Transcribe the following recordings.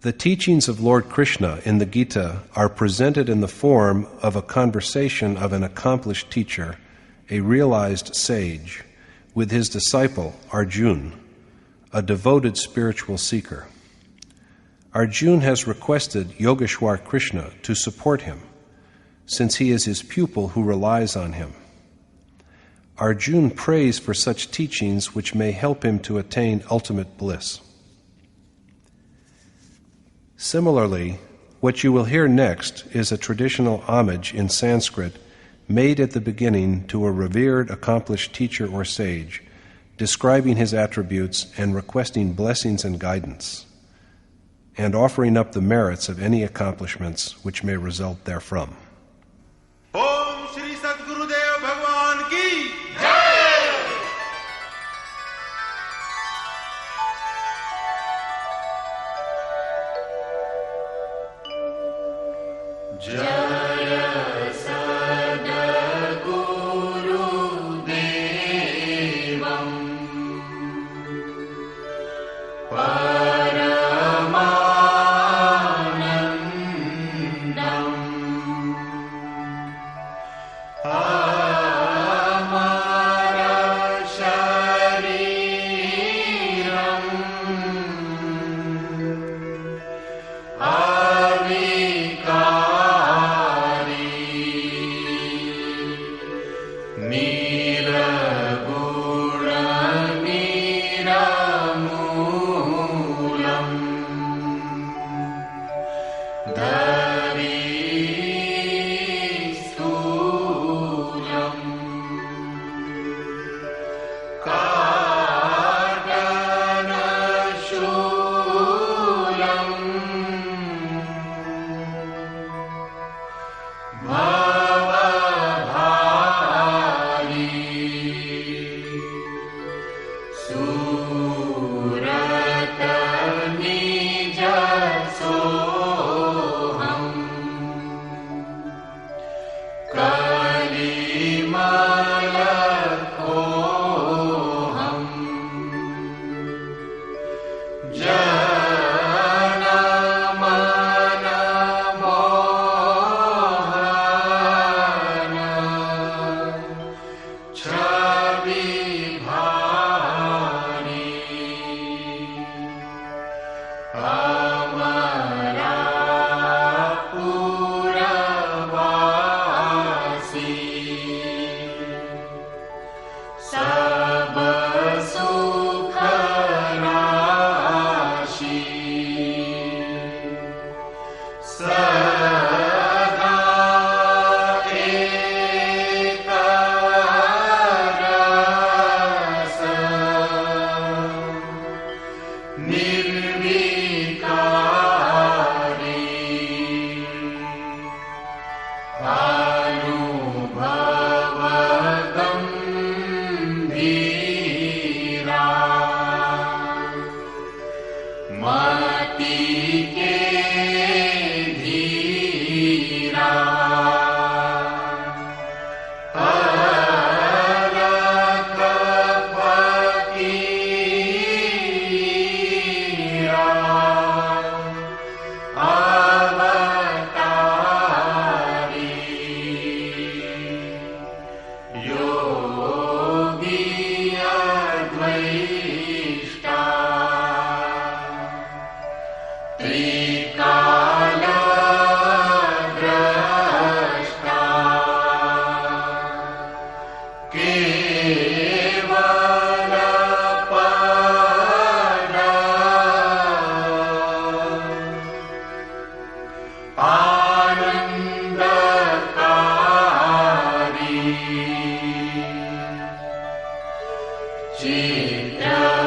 The teachings of Lord Krishna in the Gita are presented in the form of a conversation of an accomplished teacher, a realized sage, with his disciple Arjuna, a devoted spiritual seeker. Arjuna has requested Yogeshwar Krishna to support him, since he is his pupil who relies on him. Arjuna prays for such teachings which may help him to attain ultimate bliss. Similarly, what you will hear next is a traditional homage in Sanskrit made at the beginning to a revered, accomplished teacher or sage, describing his attributes and requesting blessings and guidance, and offering up the merits of any accomplishments which may result therefrom. Om Shri Sadgurudev Bhagwan ki Jaya Sadguru Devam Paramanandam Amara Shariram Chitrakuta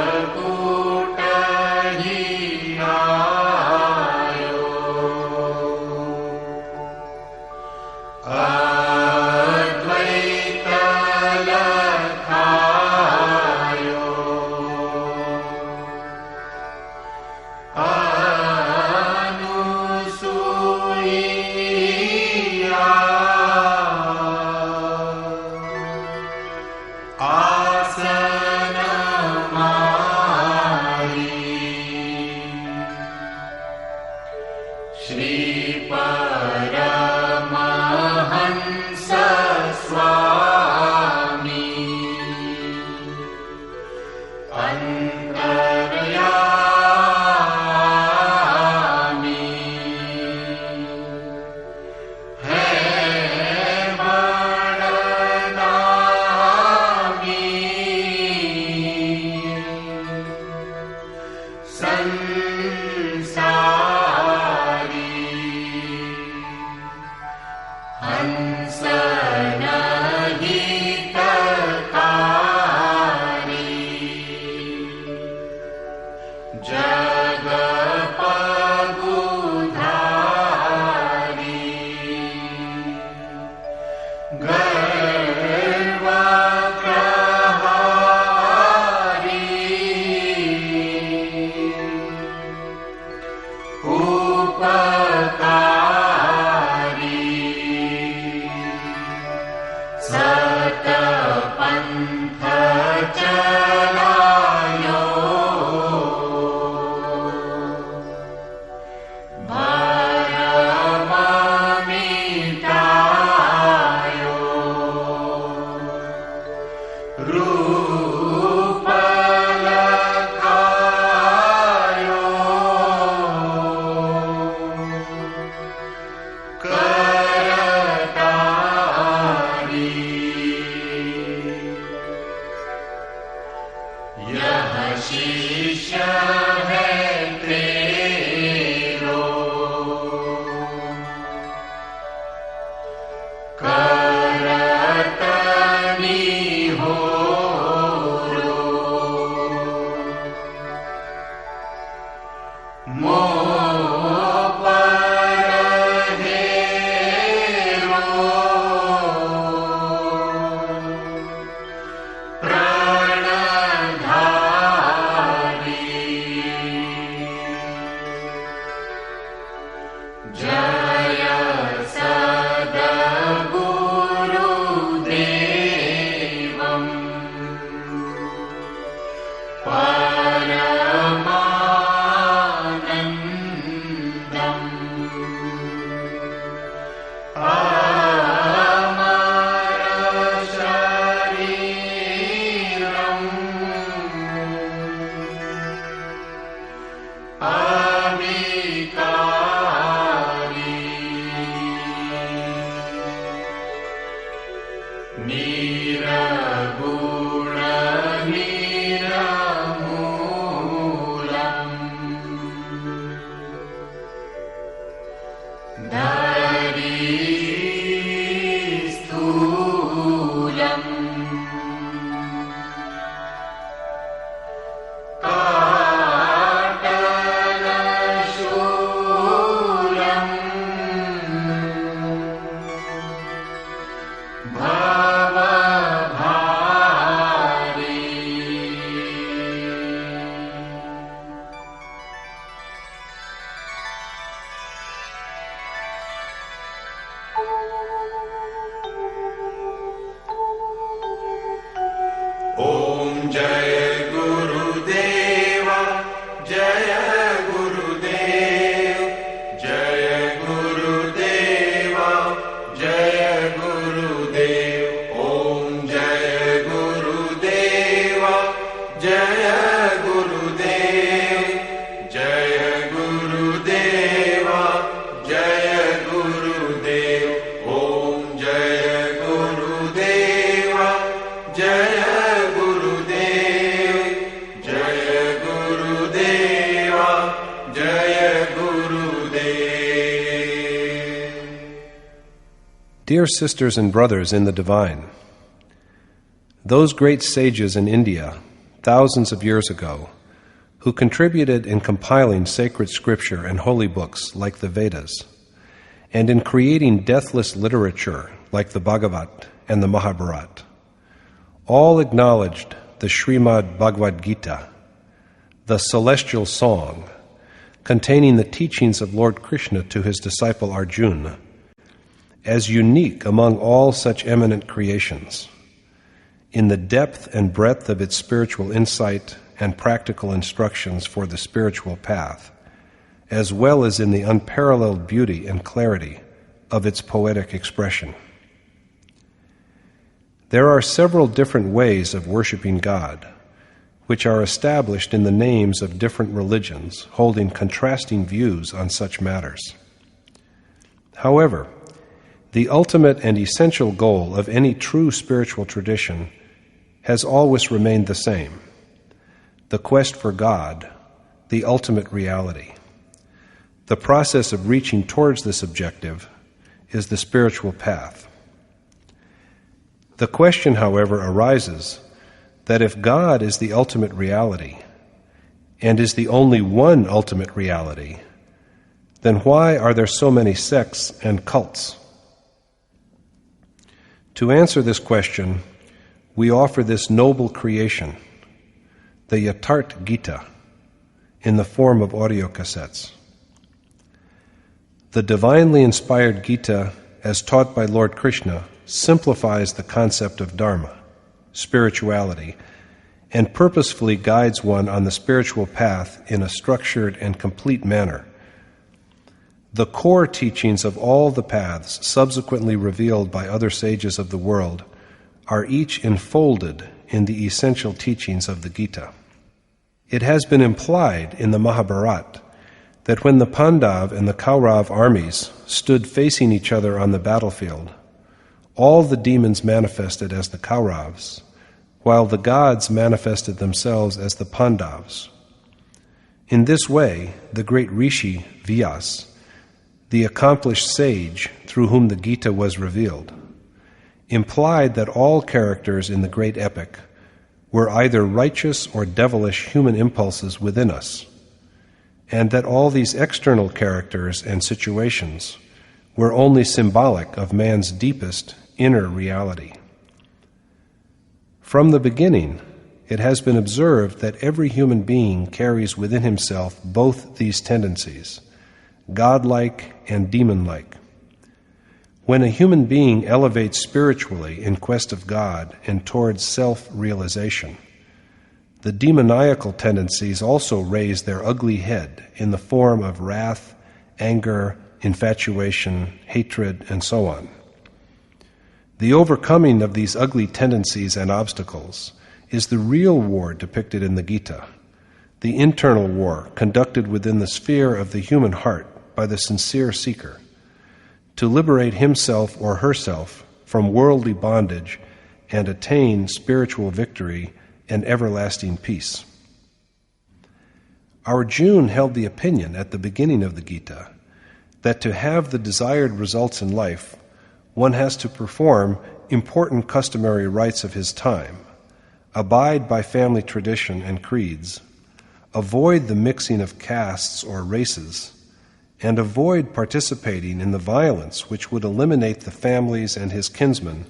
Shri Paramahansa Swami Antaryami Hai Vadanami Sansari Hansanaghitakari Jagapagudhari Garvagrahari Upakari Satapantha Chalayo Bharamamitayo Rupalakayo Karatari यह शिष्य है तेरो करतनी हो रो मोह पर हेरो प्राणधारी जय सद्गुरुदेवम् परमानन्दम् अमरशरीरम् अविकारी निरगुण निरमूलम् धरी स्थूलम् काटलशूलम् भवभारी ॐ जय गुरुदेव जय गुरुदेव जय गुरुदेव जय गुरुदेव ॐ जय गुरुदेव जय गुरुदेव जय गुरुदेव जय गुरुदेव ॐ जय गुरुदेव जय गुरुदेव जय गुरुदेव जय गुरुदेव. Dear sisters and brothers in the divine, those great sages in India, thousands of years ago, who contributed in compiling sacred scripture and holy books like the Vedas, and in creating deathless literature like the Bhagavad and the Mahabharata, all acknowledged the Srimad Bhagavad Gita, the celestial song containing the teachings of Lord Krishna to his disciple Arjuna, as unique among all such eminent creations, in the depth and breadth of its spiritual insight and practical instructions for the spiritual path, as well as in the unparalleled beauty and clarity of its poetic expression. There are several different ways of worshiping God, which are established in the names of different religions, holding contrasting views on such matters. However, the ultimate and essential goal of any true spiritual tradition has always remained the same: the quest for God, the ultimate reality. The process of reaching towards this objective is the spiritual path. The question, however, arises that if God is the ultimate reality, and is the only one ultimate reality, then why are there so many sects and cults? To answer this question, we offer this noble creation, the Yatharth Gita, in the form of audio cassettes. The divinely inspired Gita, as taught by Lord Krishna, simplifies the concept of Dharma, spirituality, and purposefully guides one on the spiritual path in a structured and complete manner. The core teachings of all the paths subsequently revealed by other sages of the world are each enfolded in the essential teachings of the Gita. It has been implied in the Mahabharata that when the Pandav and the Kaurav armies stood facing each other on the battlefield, all the demons manifested as the Kauravas, while the gods manifested themselves as the Pandavas. In this way, the great Rishi, Vyas, the accomplished sage through whom the Gita was revealed, implied that all characters in the great epic were either righteous or devilish human impulses within us, and that all these external characters and situations were only symbolic of man's deepest inner reality. From the beginning, it has been observed that every human being carries within himself both these tendencies, godlike and demon-like. When a human being elevates spiritually in quest of God and towards self-realization, the demoniacal tendencies also raise their ugly head in the form of wrath, anger, infatuation, hatred, and so on. The overcoming of these ugly tendencies and obstacles is the real war depicted in the Gita, the internal war conducted within the sphere of the human heart by the sincere seeker, to liberate himself or herself from worldly bondage and attain spiritual victory and everlasting peace. Arjuna held the opinion at the beginning of the Gita that to have the desired results in life, one has to perform important customary rites of his time, abide by family tradition and creeds, avoid the mixing of castes or races, and avoid participating in the violence which would eliminate the families and his kinsmen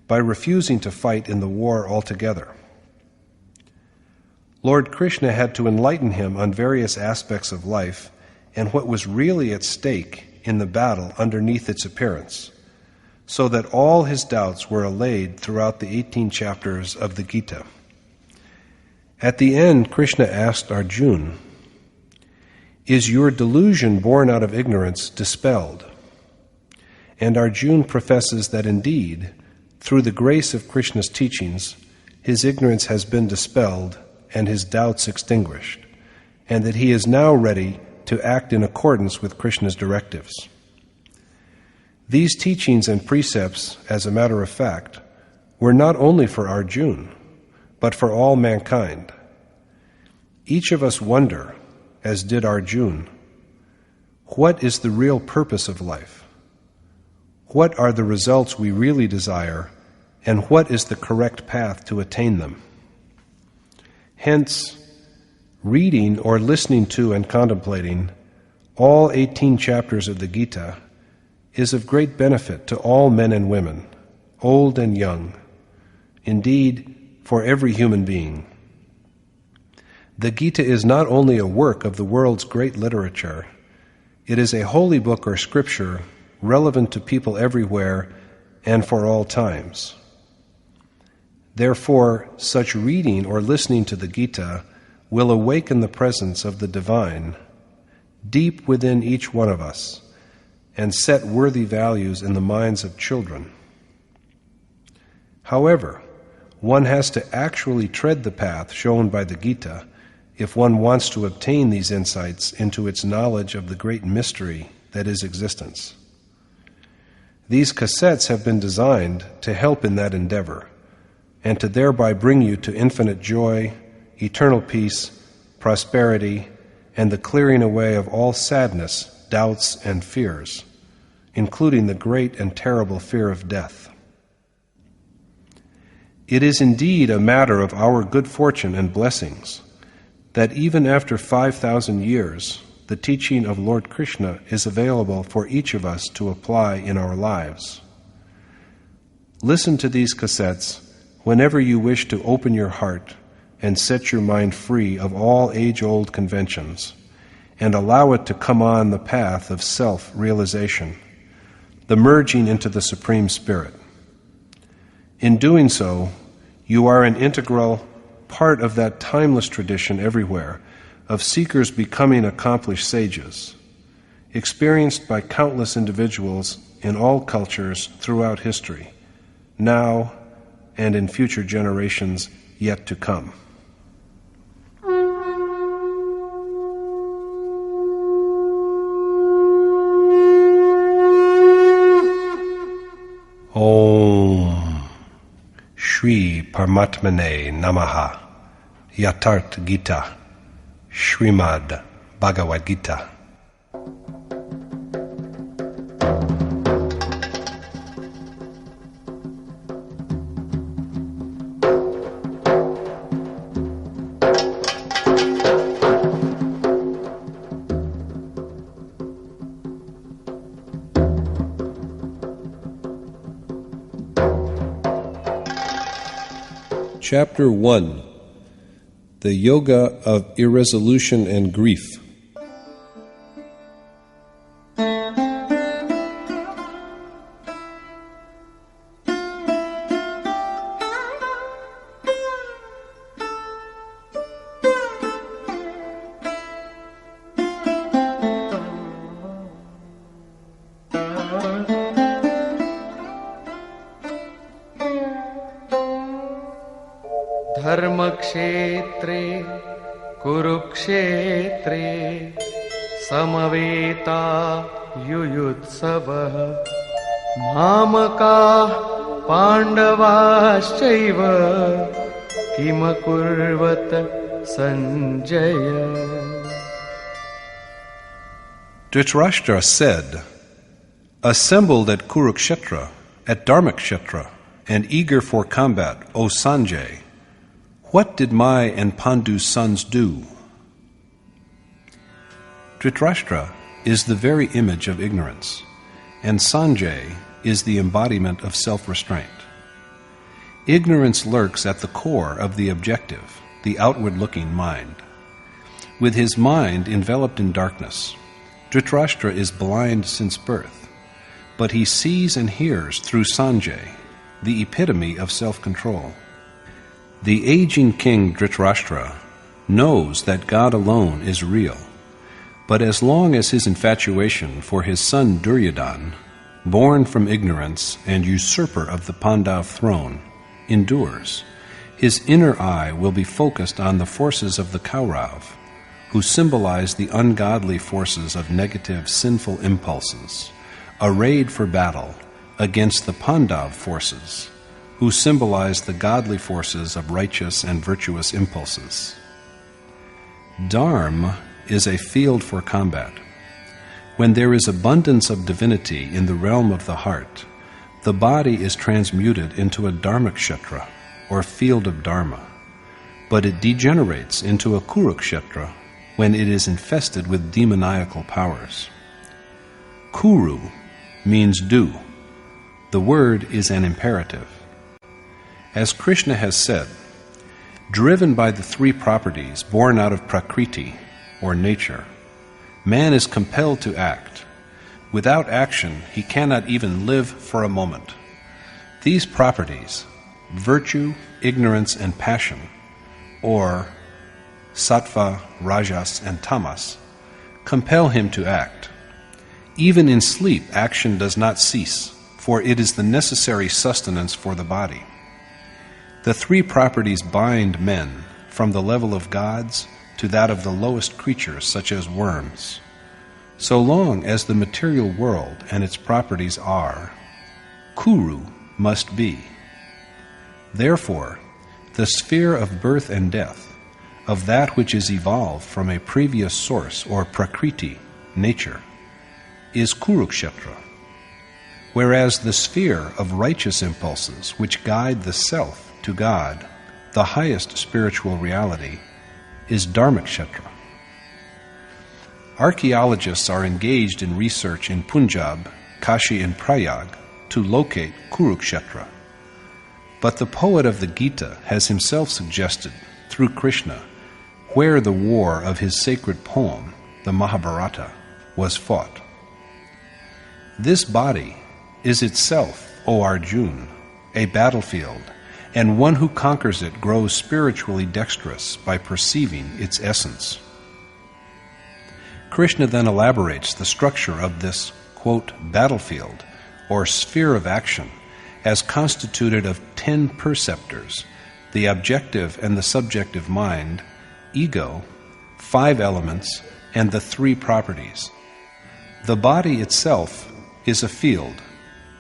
by refusing to fight in the war altogether. Lord Krishna had to enlighten him on various aspects of life and what was really at stake in the battle underneath its appearance, so that all his doubts were allayed throughout the 18 chapters of the Gita. At the end, Krishna asked Arjuna, "Is your delusion born out of ignorance dispelled?" And Arjuna professes that indeed, through the grace of Krishna's teachings, his ignorance has been dispelled and his doubts extinguished, and that he is now ready to act in accordance with Krishna's directives. These teachings and precepts, as a matter of fact, were not only for Arjuna, but for all mankind. Each of us wonder, as did Arjuna, what is the real purpose of life? What are the results we really desire, and what is the correct path to attain them? Hence, reading or listening to and contemplating all 18 chapters of the Gita is of great benefit to all men and women, old and young, indeed, for every human being. The Gita is not only a work of the world's great literature, it is a holy book or scripture relevant to people everywhere and for all times. Therefore, such reading or listening to the Gita will awaken the presence of the divine, deep within each one of us, and set worthy values in the minds of children. However, one has to actually tread the path shown by the Gita if one wants to obtain these insights into its knowledge of the great mystery that is existence. These cassettes have been designed to help in that endeavor, and to thereby bring you to infinite joy, eternal peace, prosperity, and the clearing away of all sadness, doubts, and fears, including the great and terrible fear of death. It is indeed a matter of our good fortune and blessings that even after 5,000 years, the teaching of Lord Krishna is available for each of us to apply in our lives. Listen to these cassettes whenever you wish to open your heart and set your mind free of all age-old conventions, and allow it to come on the path of self-realization, the merging into the Supreme Spirit. In doing so, you are an integral part of that timeless tradition everywhere of seekers becoming accomplished sages, experienced by countless individuals in all cultures throughout history, now and in future generations yet to come. Om Shri Paramatmane Namaha. Yatart Gita, Srimad Bhagavad Gita. Chapter 1. The Yoga of Irresolution and Grief. धर्मक्षेत्रे कुरुक्षेत्रे समवेता युयुत्सवः मामकाः पाण्डवाश्चैव किमकुर्वत Sanjaya. Dhritarashtra said, "Assembled at Kurukshetra, at Dharmakshetra, and eager for combat, O Sanjay, what did my and Pandu's sons do?" Dhritarashtra is the very image of ignorance, and Sanjay is the embodiment of self-restraint. Ignorance lurks at the core of the objective, the outward-looking mind. With his mind enveloped in darkness, Dhritarashtra is blind since birth, but he sees and hears through Sanjay, the epitome of self-control. The aging king Dhritarashtra knows that God alone is real, but as long as his infatuation for his son Duryodhana, born from ignorance and usurper of the Pandav throne, endures, his inner eye will be focused on the forces of the Kaurav, who symbolize the ungodly forces of negative, sinful impulses, arrayed for battle against the Pandav forces, who symbolize the godly forces of righteous and virtuous impulses. Dharma is a field for combat. When there is abundance of divinity in the realm of the heart, the body is transmuted into a Dharmakshetra, or field of Dharma, but it degenerates into a Kurukshetra when it is infested with demoniacal powers. Kuru means do. The word is an imperative. As Krishna has said, driven by the three properties born out of Prakriti, or nature, man is compelled to act. Without action, he cannot even live for a moment. These properties, virtue, ignorance, and passion, or sattva, rajas, and tamas, compel him to act. Even in sleep, action does not cease, for it is the necessary sustenance for the body. The three properties bind men from the level of gods to that of the lowest creatures, such as worms. So long as the material world and its properties are, Kuru must be. Therefore, the sphere of birth and death, of that which is evolved from a previous source or prakriti, nature, is Kurukshetra, whereas the sphere of righteous impulses which guide the self to God, the highest spiritual reality, is Dharmakshetra. Archaeologists are engaged in research in Punjab, Kashi, and Prayag to locate Kurukshetra. But the poet of the Gita has himself suggested, through Krishna, where the war of his sacred poem, the Mahabharata, was fought. This body is itself, O Arjuna, a battlefield, and one who conquers it grows spiritually dexterous by perceiving its essence. Krishna then elaborates the structure of this, quote, battlefield, or sphere of action, as constituted of 10 perceptors, the objective and the subjective mind, ego, 5 elements, and the 3 properties. The body itself is a field,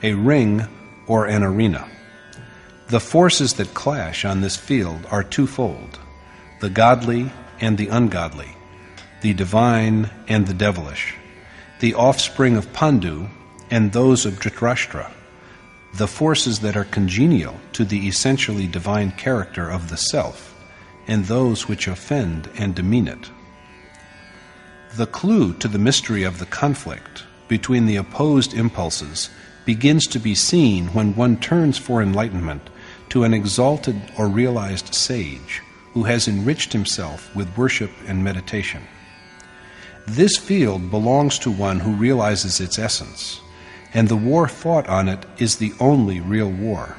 a ring, or an arena. The forces that clash on this field are twofold, the godly and the ungodly, the divine and the devilish, the offspring of Pandu and those of Dhritarashtra, the forces that are congenial to the essentially divine character of the self, and those which offend and demean it. The clue to the mystery of the conflict between the opposed impulses begins to be seen when one turns for enlightenment to an exalted or realized sage who has enriched himself with worship and meditation. This field belongs to one who realizes its essence, and the war fought on it is the only real war.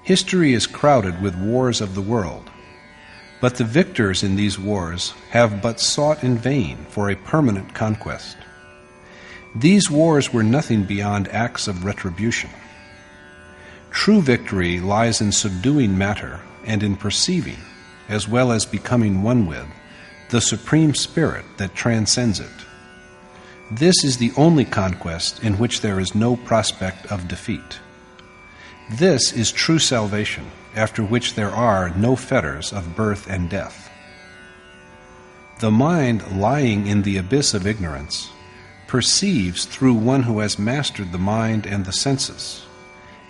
History is crowded with wars of the world, but the victors in these wars have but sought in vain for a permanent conquest. These wars were nothing beyond acts of retribution. True victory lies in subduing matter and in perceiving, as well as becoming one with, the Supreme Spirit that transcends it. This is the only conquest in which there is no prospect of defeat. This is true salvation, after which there are no fetters of birth and death. The mind lying in the abyss of ignorance perceives through one who has mastered the mind and the senses,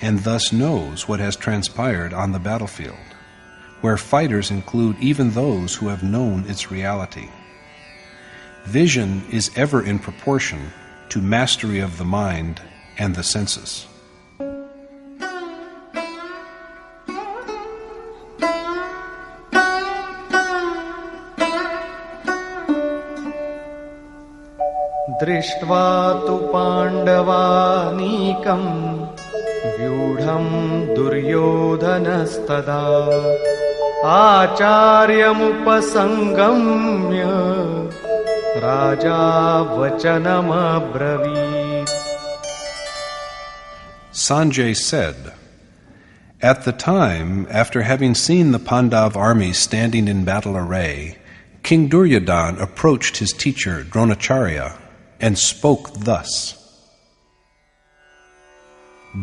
and thus knows what has transpired on the battlefield, where fighters include even those who have known its reality. Vision is ever in proportion to mastery of the mind and the senses. दृष्ट्वा तु पाण्डवानीकम् व्यूढम् दुर्योधनस्तदा आचार्यमुपसङ्गम्य राजा वचनमब्रवीत्. Sanjay said, "At the time, after having seen the Pandav army standing in battle array, King Duryodhana approached his teacher Dronacharya and spoke thus."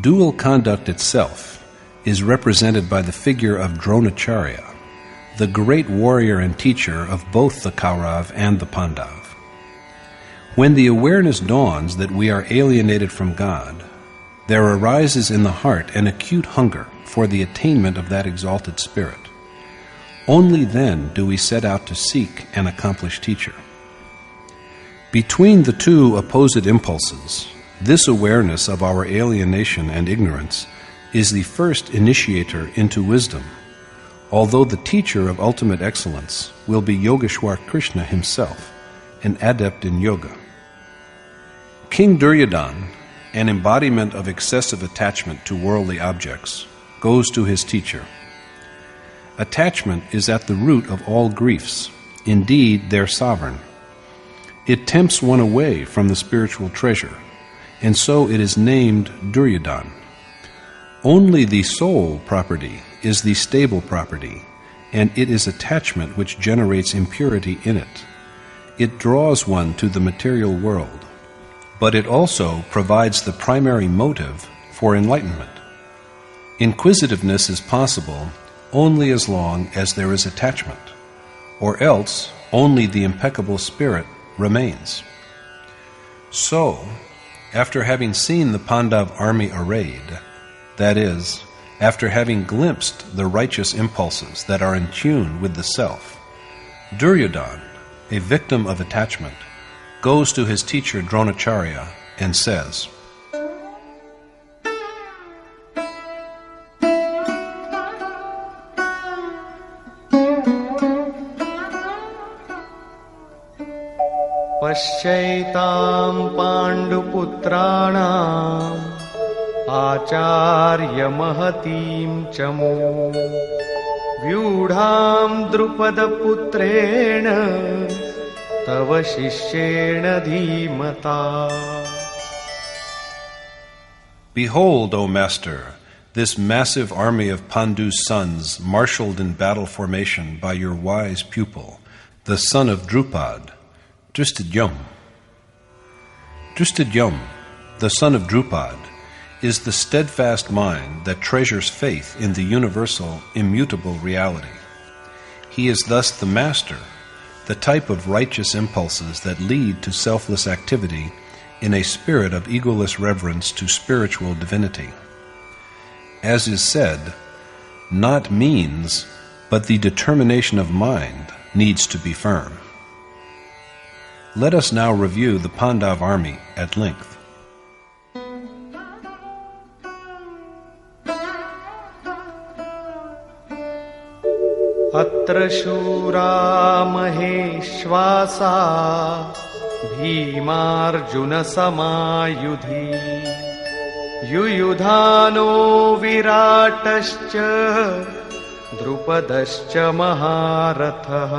Dual conduct itself is represented by the figure of Dronacharya, the great warrior and teacher of both the Kaurav and the Pandav. When the awareness dawns that we are alienated from God, there arises in the heart an acute hunger for the attainment of that exalted spirit. Only then do we set out to seek an accomplished teacher. Between the two opposite impulses, this awareness of our alienation and ignorance is the first initiator into wisdom, although the teacher of ultimate excellence will be Yogeshwar Krishna himself, an adept in yoga. King Duryodhana, an embodiment of excessive attachment to worldly objects, goes to his teacher. Attachment is at the root of all griefs, indeed their sovereign. It tempts one away from the spiritual treasure, and so it is named Duryodhan. Only the soul property is the stable property, and it is attachment which generates impurity in it. It draws one to the material world, but it also provides the primary motive for enlightenment. Inquisitiveness is possible only as long as there is attachment, or else only the impeccable spirit remains. So, after having seen the Pandav army arrayed, that is, after having glimpsed the righteous impulses that are in tune with the self, Duryodhan, a victim of attachment, goes to his teacher Dronacharya and says, पश्यैतां पाण्डुपुत्राणाम् आचार्यमहतीं च मूं व्यूढां द्रुपदपुत्रेण तव शिष्येण धीमता. Behold, O Master, this massive army of Pandu's sons marshaled in battle formation by your wise pupil, the son of Drupad, Drishtadyum. Drishtadyum, the son of Drupad, is the steadfast mind that treasures faith in the universal, immutable reality. He is thus the master, the type of righteous impulses that lead to selfless activity in a spirit of egoless reverence to spiritual divinity. As is said, not means, but the determination of mind needs to be firm. Let us now review the Pandav army at length. अत्र शूरा महेश्वासा भीमार्जुनसमायुधि युयुधानो विराटश्च द्रुपदश्च महारथः.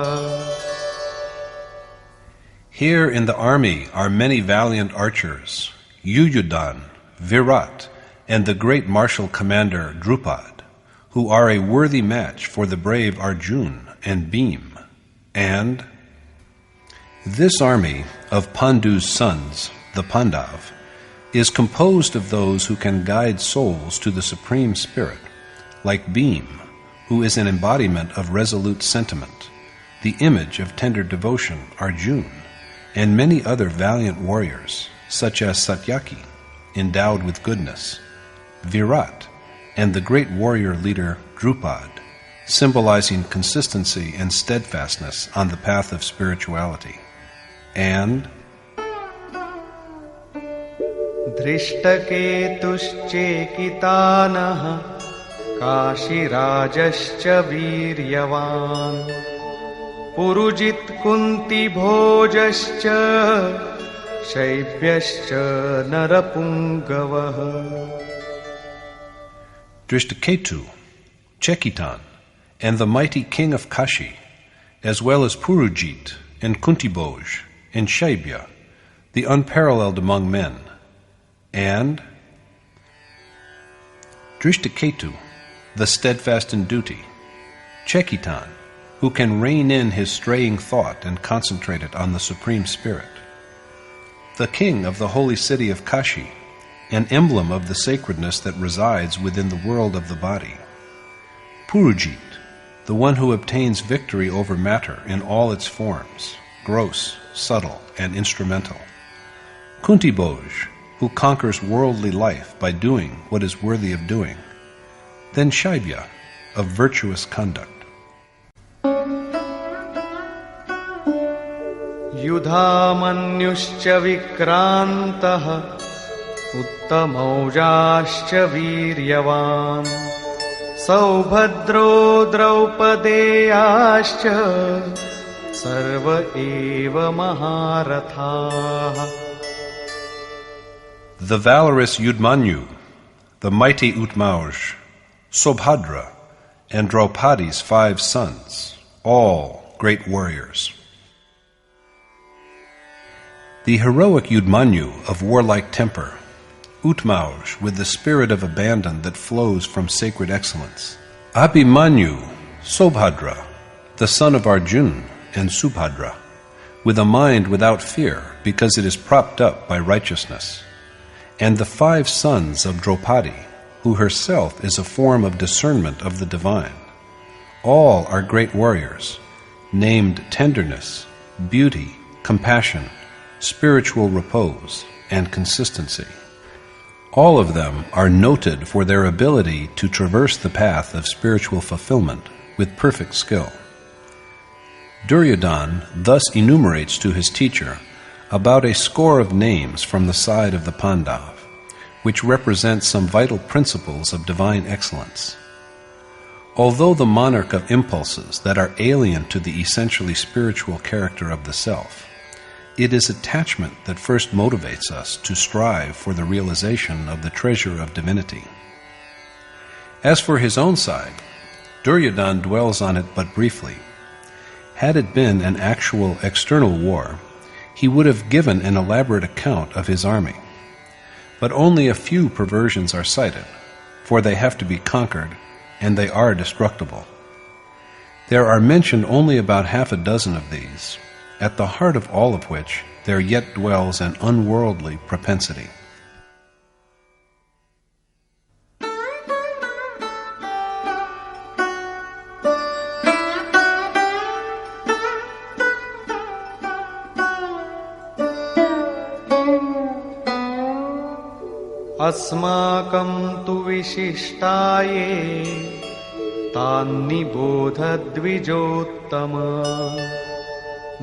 Here in the army are many valiant archers, Yuyudhan, Virat, and the great martial commander Drupad, who are a worthy match for the brave Arjun and Bhim. And this army of Pandu's sons, the Pandav, is composed of those who can guide souls to the Supreme Spirit, like Bhim, who is an embodiment of resolute sentiment, the image of tender devotion, Arjun, and many other valiant warriors, such as Satyaki, endowed with goodness, Virat, and the great warrior leader Drupad, symbolizing consistency and steadfastness on the path of spirituality, and धृष्टकेतुश्चेकितानः काशीराजश्च वीर्यवान् Purujit कुन्तिभोजश्च शैब्यश्च नरपुङ्गवः. Drishtaketu, Chekitan, and the mighty king of Kashi, as well as Purujit and Kuntiboj and Shaibya, the unparalleled among men, and Drishtaketu, the steadfast in duty, Chekitan, who can rein in his straying thought and concentrate it on the Supreme Spirit, the king of the holy city of Kashi, an emblem of the sacredness that resides within the world of the body, Purujit, the one who obtains victory over matter in all its forms, gross, subtle, and instrumental, Kuntiboj, who conquers worldly life by doing what is worthy of doing, then Shaibya, of virtuous conduct. युधामन्युश्च विक्रान्तः उत्तमौजाश्च वीर्यवान् सौभद्रो द्रौपदेयाश्च सर्व एव महारथाः. The valorous Yudmanyu, the mighty Utmauj, Sobhadra, and Draupadi's 5 sons, all great warriors. The heroic Yudmanyu of warlike temper, Utmauj with the spirit of abandon that flows from sacred excellence, Abhimanyu, Sobhadra, the son of Arjun and Subhadra, with a mind without fear because it is propped up by righteousness, and the 5 sons of Draupadi, who herself is a form of discernment of the divine. All are great warriors, named tenderness, beauty, compassion, spiritual repose, and consistency. All of them are noted for their ability to traverse the path of spiritual fulfillment with perfect skill. Duryodhana thus enumerates to his teacher about a score of names from the side of the Pandav, which represent some vital principles of divine excellence. Although the monarch of impulses that are alien to the essentially spiritual character of the self, it is attachment that first motivates us to strive for the realization of the treasure of divinity. As for his own side, Duryodhana dwells on it but briefly. Had it been an actual external war, he would have given an elaborate account of his army. But only a few perversions are cited, for they have to be conquered, and they are destructible. There are mentioned only about 6 of these, at the heart of all of which there yet dwells an unworldly propensity. अस्माकं तु विशिष्टाये तान्निबोध द्विजोत्तम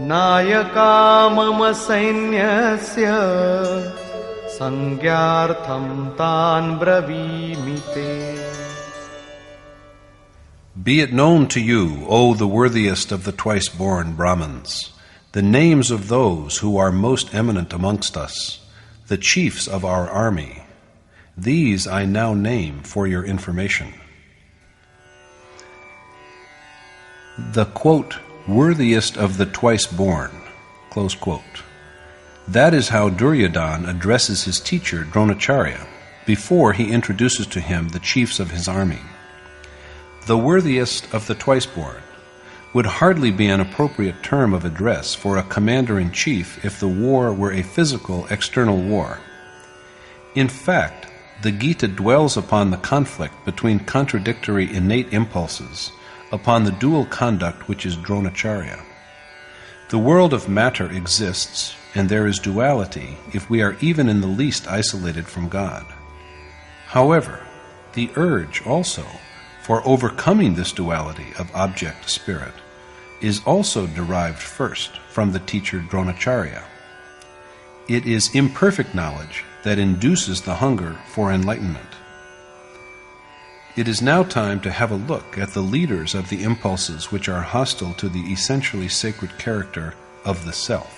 नायका मम सैन्यस्य संज्ञार्थं तान् ब्रवीमि ते. Be it known to you, O the worthiest of the twice-born Brahmins, the names of those who are most eminent amongst us, the chiefs of our army. These I now name for your information. The, quote, worthiest of the twice-born, close quote. That is how Duryodhana addresses his teacher Dronacharya before he introduces to him the chiefs of his army. The worthiest of the twice-born would hardly be an appropriate term of address for a commander-in-chief if the war were a physical external war. In fact, the Gita dwells upon the conflict between contradictory innate impulses, upon the dual conduct which is Dronacharya. The world of matter exists, and there is duality if we are even in the least isolated from God. However, the urge also for overcoming this duality of object-spirit is also derived first from the teacher Dronacharya. It is imperfect knowledge that induces the hunger for enlightenment. It is now time to have a look at the leaders of the impulses which are hostile to the essentially sacred character of the self.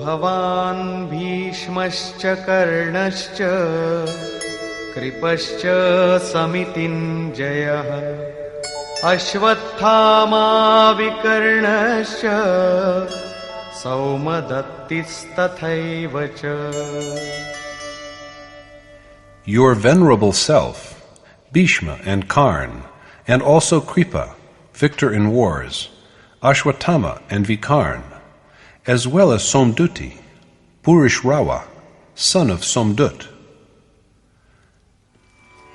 भवान् भीष्मश्च कर्णश्च कृपश्च समितिञ्जयः अश्वत्थामा विकर्णश्च सौमदत्तिस्तथैव च. Your venerable self, Bhishma and Karn, and also Kripa, victor in wars, Ashwatthama and Vikarn, as well as Somduti, Purishrawa, son of Somdut.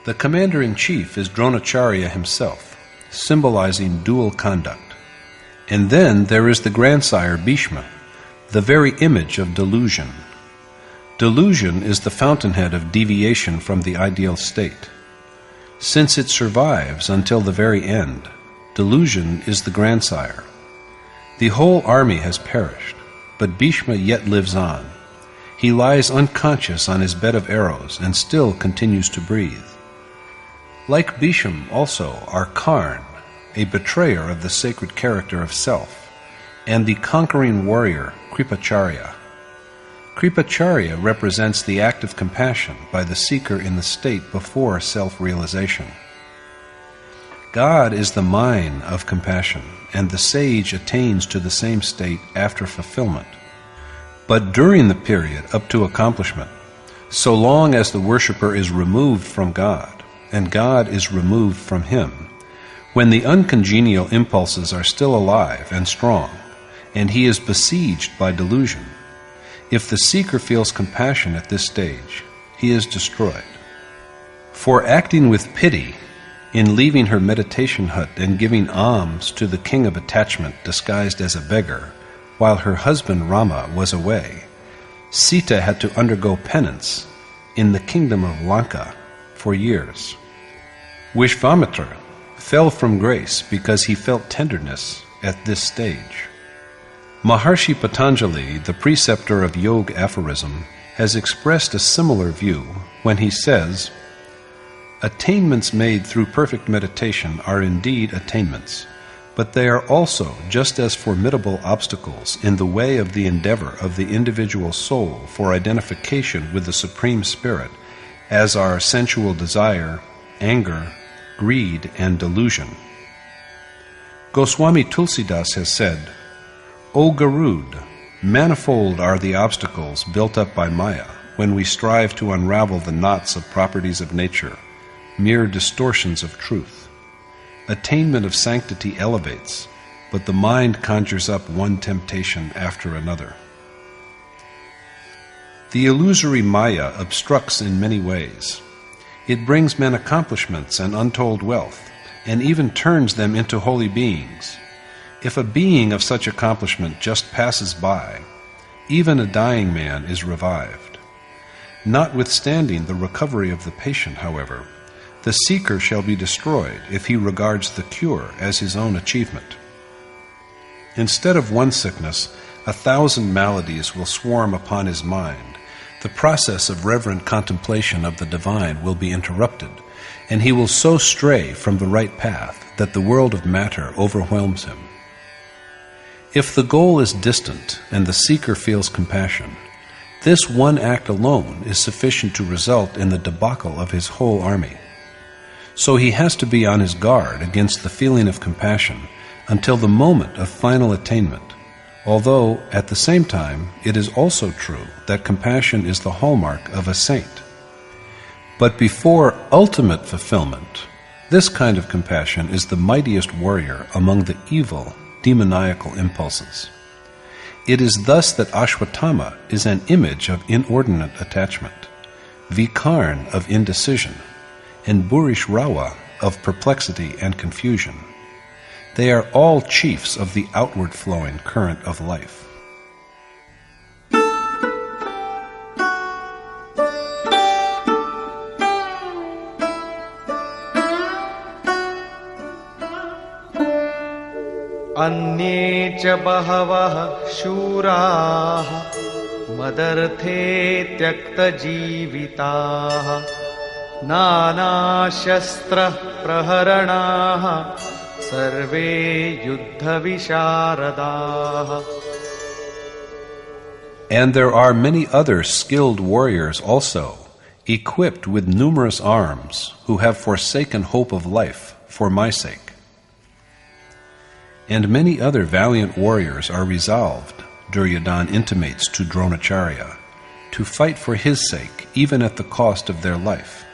The commander-in-chief is Dronacharya himself, symbolizing dual conduct. And then there is the grandsire Bhishma, the very image of delusion. Delusion is the fountainhead of deviation from the ideal state. Since it survives until the very end, delusion is the grandsire. The whole army has perished, but Bhishma yet lives on. He lies unconscious on his bed of arrows and still continues to breathe. Like Bhishma also are Karn, a betrayer of the sacred character of self, and the conquering warrior Kripacharya. Kripacharya represents the act of compassion by the seeker in the state before self-realization. God is the mine of compassion, and the sage attains to the same state after fulfillment. But during the period up to accomplishment, so long as the worshipper is removed from God, and God is removed from him, when the uncongenial impulses are still alive and strong, and he is besieged by delusion, if the seeker feels compassion at this stage, he is destroyed. For acting with pity, in leaving her meditation hut and giving alms to the king of attachment disguised as a beggar, while her husband Rama was away, Sita had to undergo penance in the kingdom of Lanka for years. Vishvamitra fell from grace because he felt tenderness at this stage. Maharshi Patanjali, the preceptor of Yoga aphorism, has expressed a similar view when he says, "Attainments made through perfect meditation are indeed attainments, but they are also just as formidable obstacles in the way of the endeavor of the individual soul for identification with the Supreme Spirit, as are sensual desire, anger, greed, and delusion." Goswami Tulsidas has said, "O Garud, manifold are the obstacles built up by Maya when we strive to unravel the knots of properties of nature, mere distortions of truth. Attainment of sanctity elevates, but the mind conjures up one temptation after another." The illusory Maya obstructs in many ways. It brings men accomplishments and untold wealth, and even turns them into holy beings. If a being of such accomplishment just passes by, even a dying man is revived. Notwithstanding the recovery of the patient, however, the seeker shall be destroyed if he regards the cure as his own achievement. Instead of one sickness, 1,000 maladies will swarm upon his mind. The process of reverent contemplation of the divine will be interrupted, and he will so stray from the right path that the world of matter overwhelms him. If the goal is distant and the seeker feels compassion, this one act alone is sufficient to result in the debacle of his whole army. So he has to be on his guard against the feeling of compassion until the moment of final attainment, although at the same time it is also true that compassion is the hallmark of a saint. But before ultimate fulfillment, this kind of compassion is the mightiest warrior among the evil, demoniacal impulses. It is thus that Ashwatthama is an image of inordinate attachment, Vikarn of indecision, and Burishrawa of perplexity and confusion. They are all chiefs of the outward flowing current of life. अन्ये च बहवः शूराः मदर्थे त्यक्तजीविताः नानाशस्त्रप्रहरणाः सर्वे युद्धविशारदाः. And there are many other skilled warriors also, equipped with numerous arms, who have forsaken hope of life for my sake. And many other valiant warriors are resolved, Duryodhana intimates to Dronacharya, to fight for his sake even at the cost of their life.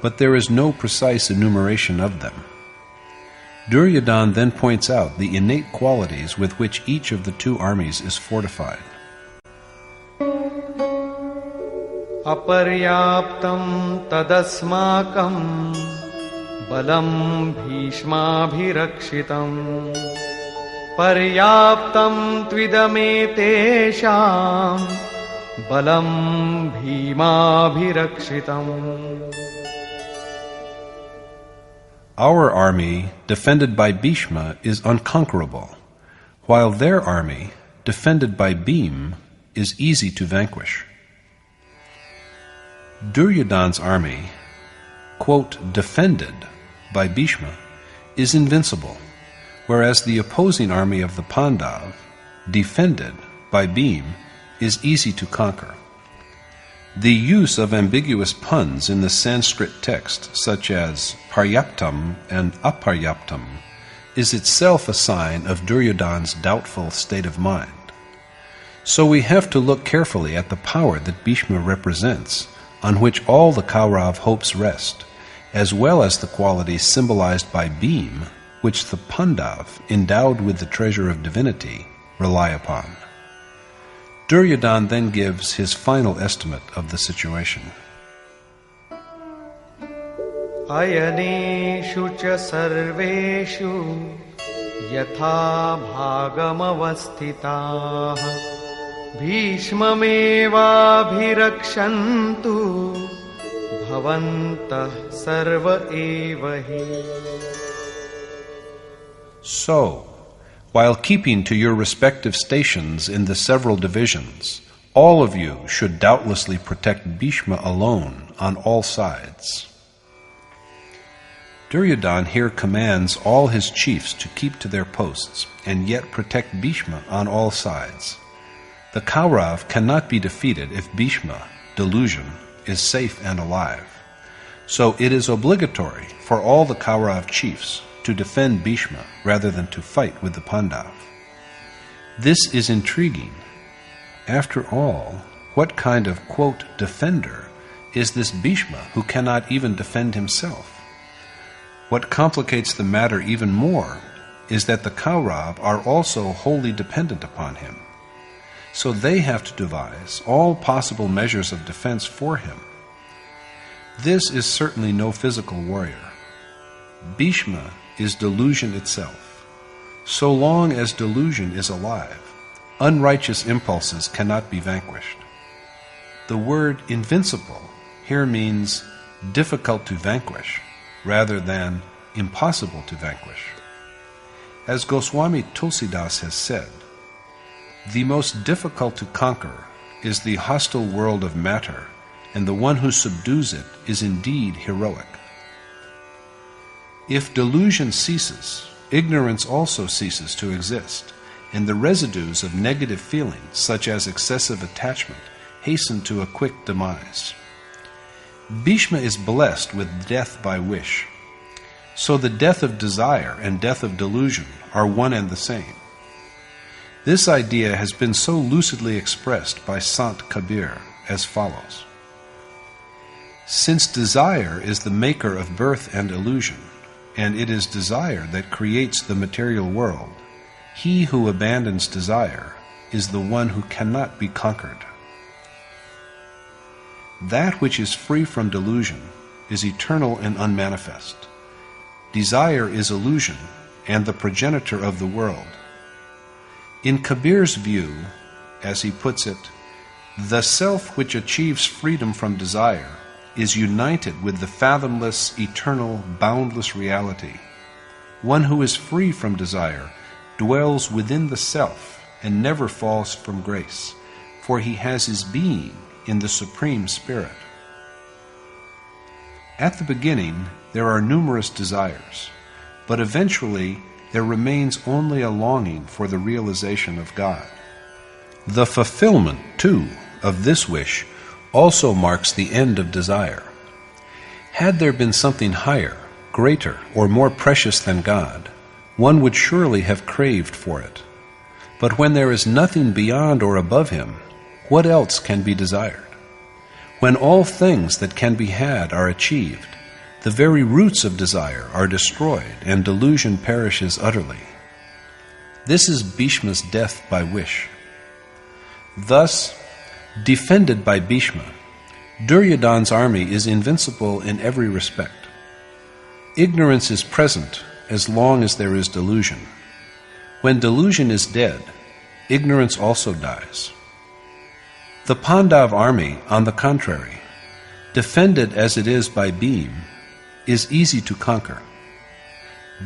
But there is no precise enumeration of them. Duryodhana then points out the innate qualities with which each of the two armies is fortified. Aparyaptam tadasmakam balam bhishmabhirakshitam paryaptam tvidametesham balam bhimabhirakshitam. Our army, defended by Bhishma, is unconquerable, while their army, defended by Bhim, is easy to vanquish. Duryodhana's army, quote, defended by Bhishma, is invincible, whereas the opposing army of the Pandav, defended by Bhim, is easy to conquer. The use of ambiguous puns in the Sanskrit text, such as paryaptam and aparyaptam, is itself a sign of Duryodhana's doubtful state of mind. So we have to look carefully at the power that Bhishma represents, on which all the Kaurav hopes rest, as well as the qualities symbolized by Bhim, which the Pandav, endowed with the treasure of divinity, rely upon. Duryodhana then gives his final estimate of the situation. Ayaneshu cha sarveshu yatha bhagamavastitaah bhishmamevabhirakshantu bhavantah sarva evahi. So, while keeping to your respective stations in the several divisions, all of you should doubtlessly protect Bhishma alone on all sides. Duryodhana here commands all his chiefs to keep to their posts and yet protect Bhishma on all sides. The Kaurav cannot be defeated if Bhishma, delusion, is safe and alive. So it is obligatory for all the Kaurav chiefs to defend Bhishma rather than to fight with the Pandav. This is intriguing. After all, what kind of, quote, defender is this Bhishma who cannot even defend himself? What complicates the matter even more is that the Kaurav are also wholly dependent upon him. So they have to devise all possible measures of defense for him. This is certainly no physical warrior. Bhishma is delusion itself. So long as delusion is alive, unrighteous impulses cannot be vanquished. The word invincible here means difficult to vanquish rather than impossible to vanquish. As Goswami Tulsidas has said, the most difficult to conquer is the hostile world of matter, and the one who subdues it is indeed heroic. If delusion ceases, ignorance also ceases to exist, and the residues of negative feelings, such as excessive attachment, hasten to a quick demise. Bhishma is blessed with death by wish. So the death of desire and death of delusion are one and the same. This idea has been so lucidly expressed by Sant Kabir as follows. Since desire is the maker of birth and illusion, and it is desire that creates the material world, he who abandons desire is the one who cannot be conquered. That which is free from delusion is eternal and unmanifest. Desire is illusion and the progenitor of the world. In Kabir's view, as he puts it, the self which achieves freedom from desire is united with the fathomless, eternal, boundless reality. One who is free from desire dwells within the self and never falls from grace, for he has his being in the Supreme Spirit. At the beginning, there are numerous desires, but eventually there remains only a longing for the realization of God. The fulfillment, too, of this wish also marks the end of desire. Had there been something higher, greater, or more precious than God, one would surely have craved for it. But when there is nothing beyond or above him, what else can be desired? When all things that can be had are achieved, the very roots of desire are destroyed and delusion perishes utterly. This is Bhishma's death by wish. Thus, defended by Bhishma, Duryodhana's army is invincible in every respect. Ignorance is present as long as there is delusion. When delusion is dead, ignorance also dies. The Pandav army, on the contrary, defended as it is by Bhim, is easy to conquer.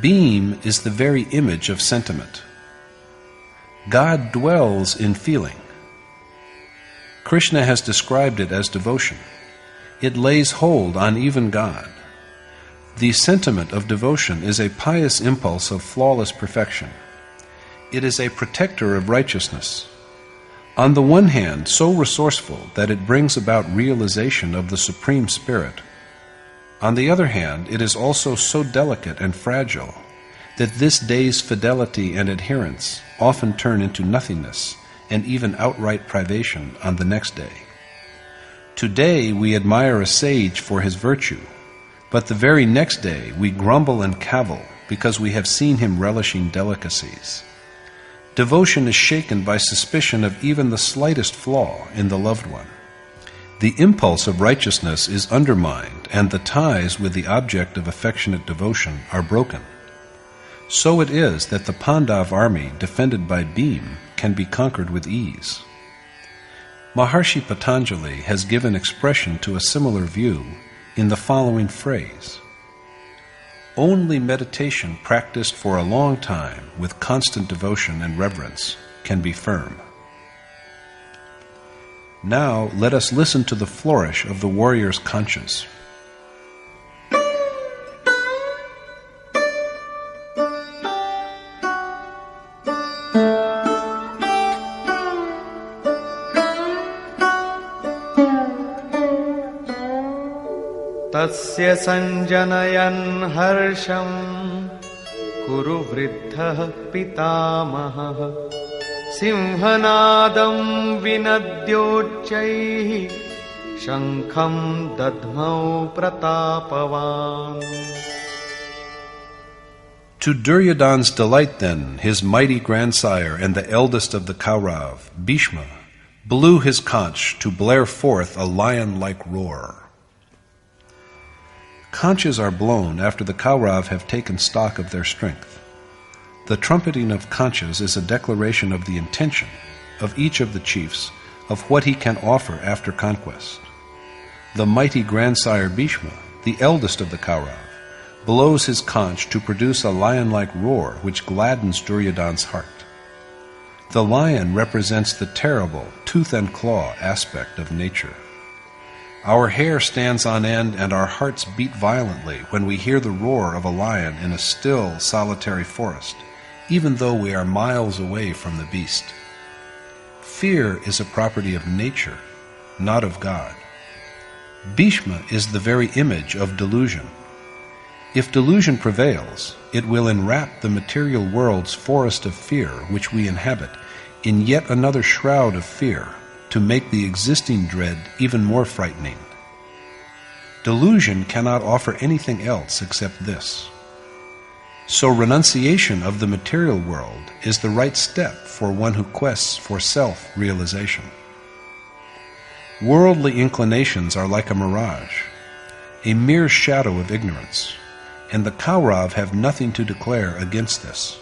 Bhim is the very image of sentiment. God dwells in feeling. Krishna has described it as devotion. It lays hold on even God. The sentiment of devotion is a pious impulse of flawless perfection. It is a protector of righteousness. On the one hand, so resourceful that it brings about realization of the Supreme Spirit. On the other hand, it is also so delicate and fragile that this day's fidelity and adherence often turn into nothingness and even outright privation on the next day. Today we admire a sage for his virtue, but the very next day we grumble and cavil because we have seen him relishing delicacies. Devotion is shaken by suspicion of even the slightest flaw in the loved one. The impulse of righteousness is undermined, and the ties with the object of affectionate devotion are broken. So it is that the Pandav army defended by Bhima can be conquered with ease. Maharshi Patanjali has given expression to a similar view in the following phrase: "Only meditation practiced for a long time with constant devotion and reverence can be firm." Now let us listen to the flourish of the warrior's conches. तस्य संजनयन् हर्षं कुरु वृद्धः पितामहः सिंहनादं विनद्योच्चैः शङ्खं दध्मौ प्रतापवान्. To Duryodhana's delight then, his mighty grandsire and the eldest of the Kaurav, Bhishma, blew his conch to blare forth a lion-like roar. Conches are blown after the Kaurav have taken stock of their strength. The trumpeting of conches is a declaration of the intention of each of the chiefs of what he can offer after conquest. The mighty grandsire Bhishma, the eldest of the Kaurav, blows his conch to produce a lion-like roar which gladdens Duryodhana's heart. The lion represents the terrible tooth and claw aspect of nature. Our hair stands on end and our hearts beat violently when we hear the roar of a lion in a still, solitary forest, even though we are miles away from the beast. Fear is a property of nature, not of God. Bhishma is the very image of delusion. If delusion prevails, it will enwrap the material world's forest of fear which we inhabit in yet another shroud of fear, to make the existing dread even more frightening. Delusion cannot offer anything else except this. So renunciation of the material world is the right step for one who quests for self-realization. Worldly inclinations are like a mirage, a mere shadow of ignorance, and the Kaurav have nothing to declare against this.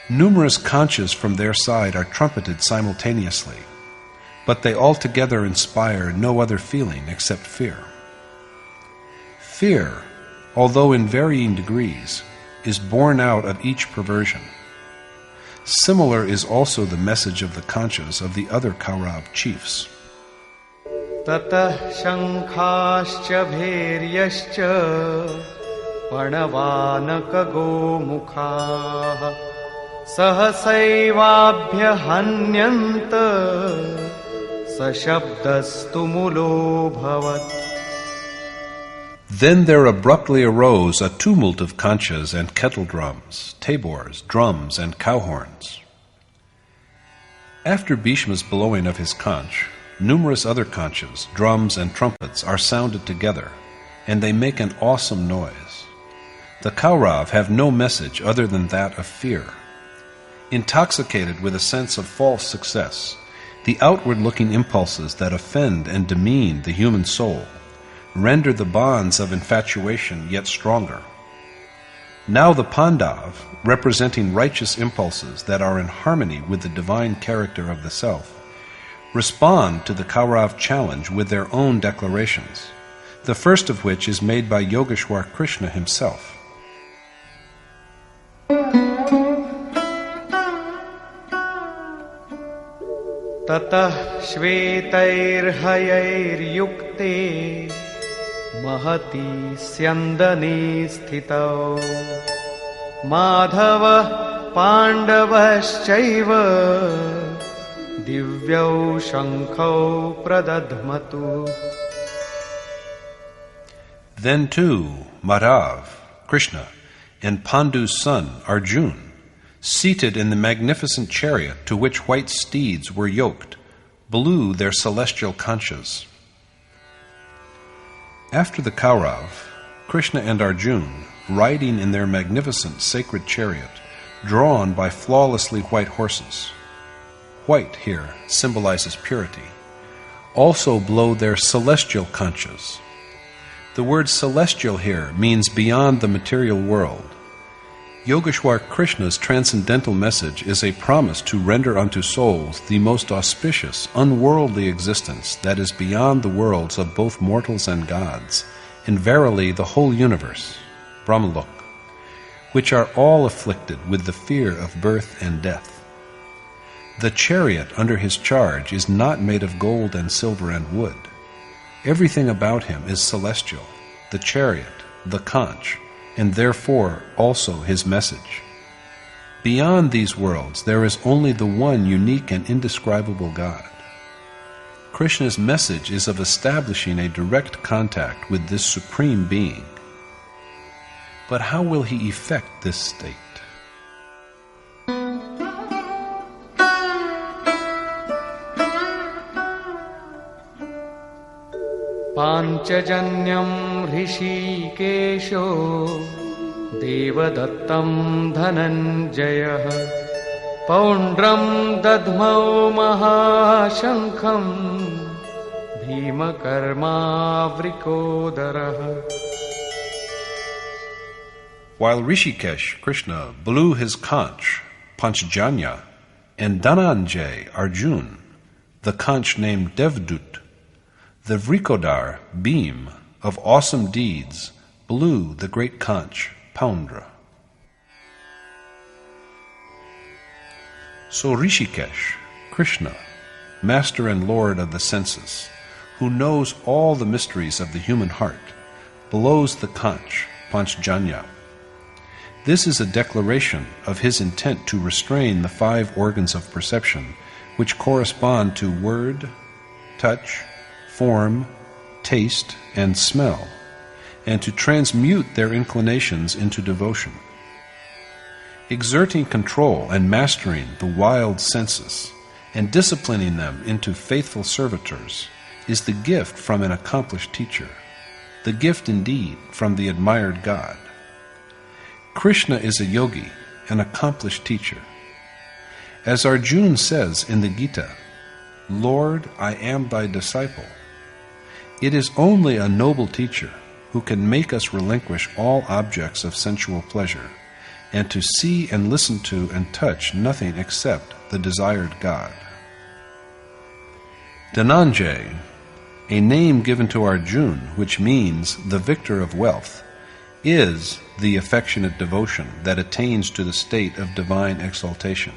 Numerous conches from their side are trumpeted simultaneously, but they altogether inspire no other feeling except fear. Fear, although in varying degrees, is born out of each perversion. Similar is also the message of the conches of the other Kaurav chiefs. ततः शङ्खाश्च भैर्यश्च पणवानकगोमुखाः सहसैवाभ्यहन्यन्त सशब्दस्तु मूलोऽभवत्. Then there abruptly arose a tumult of conches and kettle drums, tabors, drums, and cow horns. After Bhishma's blowing of his conch, numerous other conches, drums, and trumpets are sounded together, and they make an awesome noise. The Kaurav have no message other than that of fear. Intoxicated with a sense of false success, the outward-looking impulses that offend and demean the human soul render the bonds of infatuation yet stronger. Now the Pandav, representing righteous impulses that are in harmony with the divine character of the self, respond to the Kaurav challenge with their own declarations, the first of which is made by Yogeshwar Krishna himself. ततः श्वेतैर्हयैर्युक्ते महती स्यन्दने स्थितौ माधवः पाण्डवश्चैव दिव्यौ शङ्खौ प्रदध्मतु. Then too, Madhav, Krishna, and Pandu's son, Arjun, seated in the magnificent chariot to which white steeds were yoked, blew their celestial conchas. After the Kaurav, Krishna and Arjun, riding in their magnificent sacred chariot, drawn by flawlessly white horses, white here symbolizes purity, also blow their celestial conchas. The word celestial here means beyond the material world. Yogeshwar Krishna's transcendental message is a promise to render unto souls the most auspicious, unworldly existence that is beyond the worlds of both mortals and gods, and verily the whole universe, Brahmalok, which are all afflicted with the fear of birth and death. The chariot under his charge is not made of gold and silver and wood. Everything about him is celestial, the chariot, the conch, and therefore also his message. Beyond these worlds there is only the one unique and indescribable God. Krishna's message is of establishing a direct contact with this supreme being. But how will he effect this state? पाञ्चजन्यं ऋषिकेशो देवदत्तं Dhananjay पौण्ड्रं दध्मौ महाशङ्खं भीमकर्मावृकोदरः. While Rishikesh, Krishna, blew his conch, Panchjanya, and Dhananjay, Arjun, the conch named Devdut, the Vrikodar, Bhim, of awesome deeds, blew the great conch, Poundra. So Rishikesh, Krishna, master and lord of the senses, who knows all the mysteries of the human heart, blows the conch, Panchjanya. This is a declaration of his intent to restrain the 5 organs of perception, which correspond to word, touch, form, taste, and smell, and to transmute their inclinations into devotion. Exerting control and mastering the wild senses, and disciplining them into faithful servitors, is the gift from an accomplished teacher, the gift indeed from the admired God. Krishna is a yogi, an accomplished teacher. As Arjuna says in the Gita, "Lord, I am thy disciple." It is only a noble teacher who can make us relinquish all objects of sensual pleasure, and to see and listen to and touch nothing except the desired God. Dhananjay, a name given to Arjuna which means the victor of wealth, is the affectionate devotion that attains to the state of divine exaltation.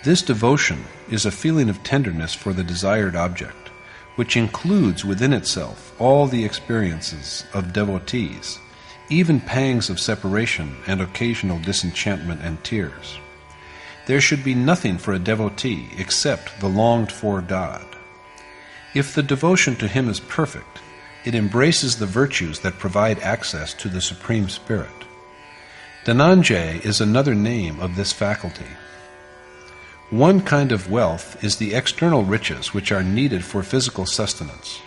This devotion is a feeling of tenderness for the desired object, which includes within itself all the experiences of devotees, even pangs of separation and occasional disenchantment and tears. There should be nothing for a devotee except the longed-for God. If the devotion to him is perfect, it embraces the virtues that provide access to the Supreme Spirit. Dhananjay is another name of this faculty. One kind of wealth is the external riches which are needed for physical sustenance,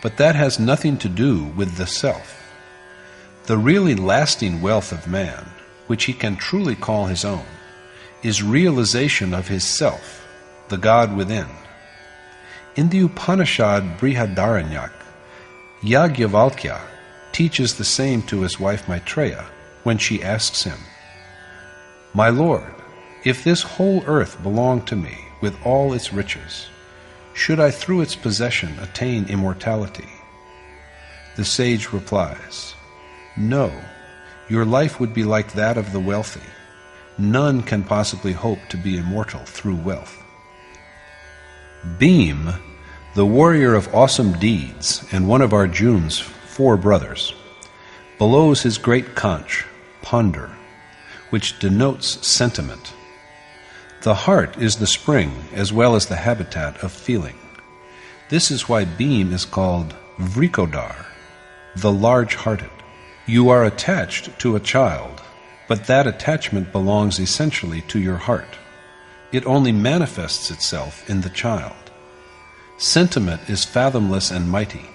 but that has nothing to do with the self. The really lasting wealth of man, which he can truly call his own, is realization of his self, the God within. In the Upanishad Brihadaranyaka, Yajnavalkya teaches the same to his wife Maitreya when she asks him, "My Lord, if this whole earth belonged to me with all its riches, should I through its possession attain immortality?" The sage replies, "No, your life would be like that of the wealthy. None can possibly hope to be immortal through wealth." Bhim, the warrior of awesome deeds and one of Arjuna's 4 brothers, blows his great conch, Ponder, which denotes sentiment. The heart is the spring as well as the habitat of feeling. This is why Bhim is called Vrikodar, the large-hearted. You are attached to a child, but that attachment belongs essentially to your heart. It only manifests itself in the child. Sentiment is fathomless and mighty,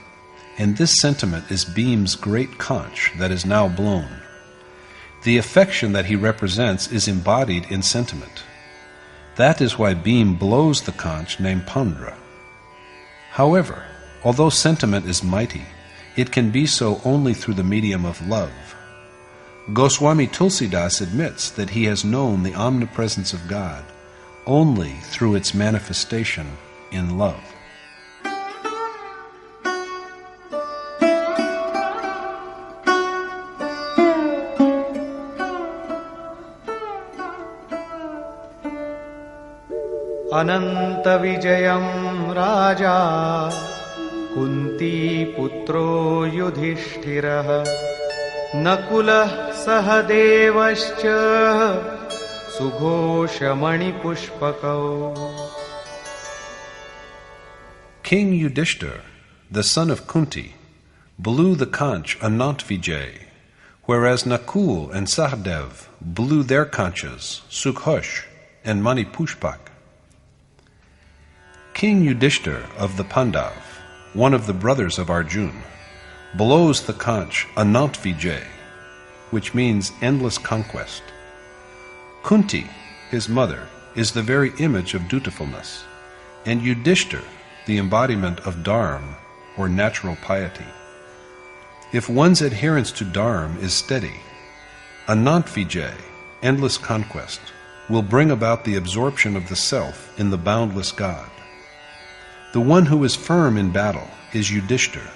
and this sentiment is Bhim's great conch that is now blown. The affection that he represents is embodied in sentiment. That is why Bhim blows the conch named Pandra. However, although sentiment is mighty, it can be so only through the medium of love. Goswami Tulsidas admits that he has known the omnipresence of God only through its manifestation in love. Ananta Vijayam Raja Kunti Putro Yudhishthirah Nakulah Sahadevascha Sugoshamani Pushpakau. King Yudhishthir, the son of Kunti, blew the conch Anant Vijay, whereas Nakul and Sahadev blew their conches Sughosh and Mani Pushpak. King Yudhishthir of the Pandav, one of the brothers of Arjun, blows the conch Anant Vijay, which means endless conquest. Kunti, his mother, is the very image of dutifulness, and Yudhishthir, the embodiment of dharma, or natural piety. If one's adherence to dharma is steady, Anant Vijay, endless conquest, will bring about the absorption of the self in the boundless God. The one who is firm in battle is Yudhishthir,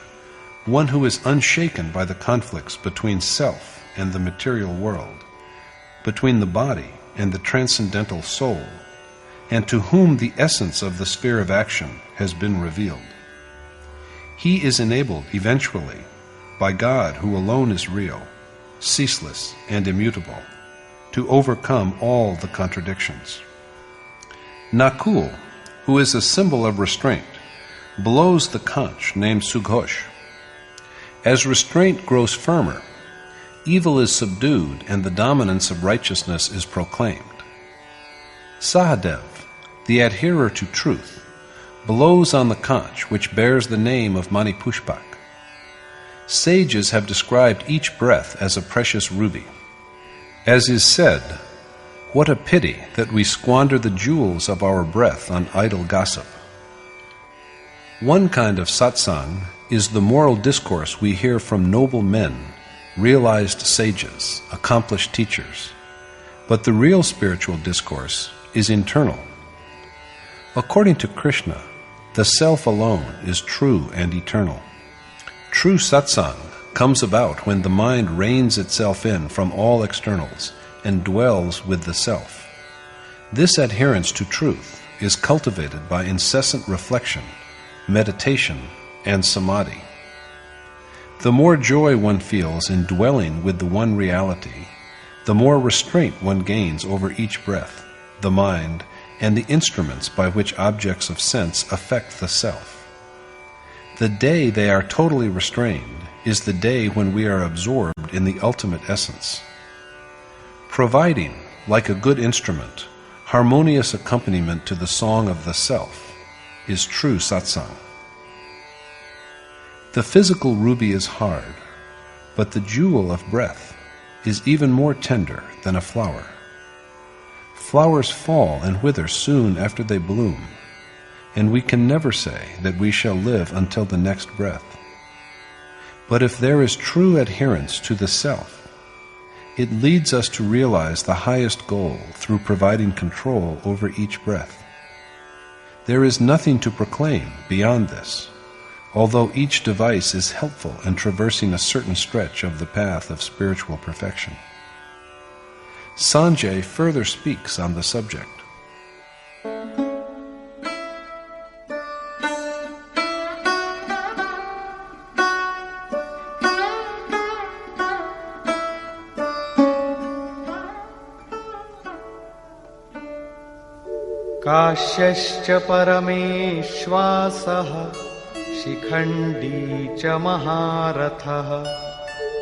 one who is unshaken by the conflicts between self and the material world, between the body and the transcendental soul, and to whom the essence of the sphere of action has been revealed. He is enabled eventually, by God who alone is real, ceaseless and immutable, to overcome all the contradictions. Nakul, who is a symbol of restraint, blows the conch named Sughosh. As restraint grows firmer, evil is subdued and the dominance of righteousness is proclaimed. Sahadev, the adherer to truth, blows on the conch which bears the name of Mani Pushpak. Sages have described each breath as a precious ruby. As is said, what a pity that we squander the jewels of our breath on idle gossip. One kind of satsang is the moral discourse we hear from noble men, realized sages, accomplished teachers. But the real spiritual discourse is internal. According to Krishna, the self alone is true and eternal. True satsang comes about when the mind reins itself in from all externals and dwells with the self. This adherence to truth is cultivated by incessant reflection, meditation, and samadhi. The more joy one feels in dwelling with the one reality, the more restraint one gains over each breath, the mind, and the instruments by which objects of sense affect the self. The day they are totally restrained is the day when we are absorbed in the ultimate essence. Providing, like a good instrument, harmonious accompaniment to the song of the self is true satsang. The physical ruby is hard, but the jewel of breath is even more tender than a flower. Flowers fall and wither soon after they bloom, and we can never say that we shall live until the next breath. But if there is true adherence to the self, it leads us to realize the highest goal through providing control over each breath. There is nothing to proclaim beyond this, although each device is helpful in traversing a certain stretch of the path of spiritual perfection. Sanjay further speaks on the subject. काश्यश्च परमेश्वासः Shikhandi च महारथः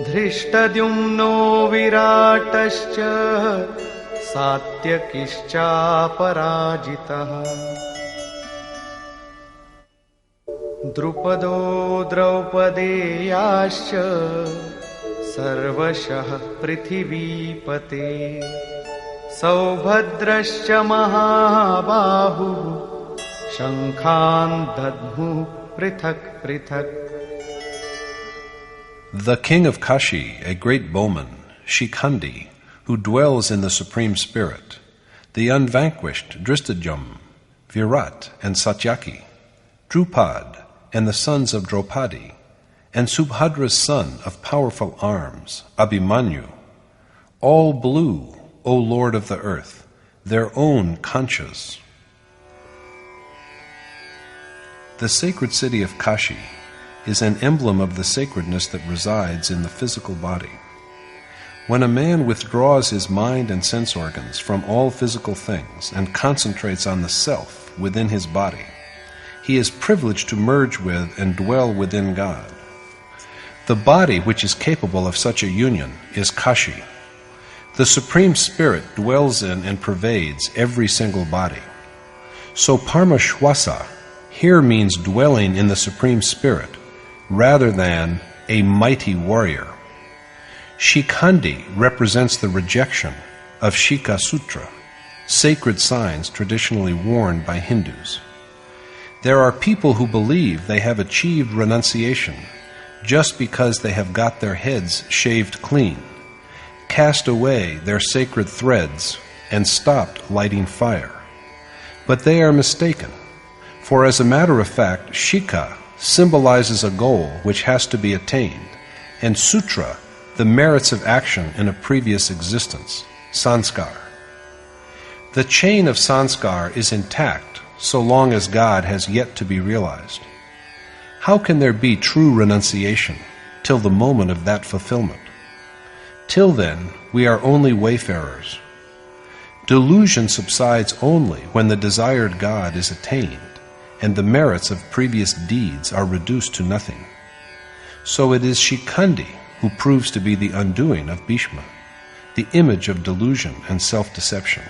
धृष्टद्युम्नो विराटश्च सात्यकिश्चापराजितः द्रुपदो द्रौपदेयाश्च सर्वशः पृथिवीपते सौभद्रश्च महाबाहुः शङ्खान् दद्मुः पृथक् पृथक्. The king of Kashi, a great bowman, Shikhandi, who dwells in the Supreme Spirit, the unvanquished Drishtadyumna, Virat and Satyaki, Drupad and the sons of Draupadi, and Subhadra's son of powerful arms, Abhimanyu, all blew, O Lord of the earth, their own conchas. The sacred city of Kashi is an emblem of the sacredness that resides in the physical body. When a man withdraws his mind and sense organs from all physical things and concentrates on the self within his body, he is privileged to merge with and dwell within God. The body which is capable of such a union is Kashi. The Supreme Spirit dwells in and pervades every single body. So Paramashwasa here means dwelling in the Supreme Spirit rather than a mighty warrior. Shikhandi represents the rejection of Shikha Sutra, sacred signs traditionally worn by Hindus. There are people who believe they have achieved renunciation just because they have got their heads shaved clean, cast away their sacred threads, and stopped lighting fire. But they are mistaken, for as a matter of fact, Shikha symbolizes a goal which has to be attained, and Sutra, the merits of action in a previous existence, sanskar. The chain of sanskar is intact so long as God has yet to be realized. How can there be true renunciation till the moment of that fulfillment? Till then, we are only wayfarers. Delusion subsides only when the desired God is attained and the merits of previous deeds are reduced to nothing. So it is Shikhandi who proves to be the undoing of Bhishma, the image of delusion and self-deception.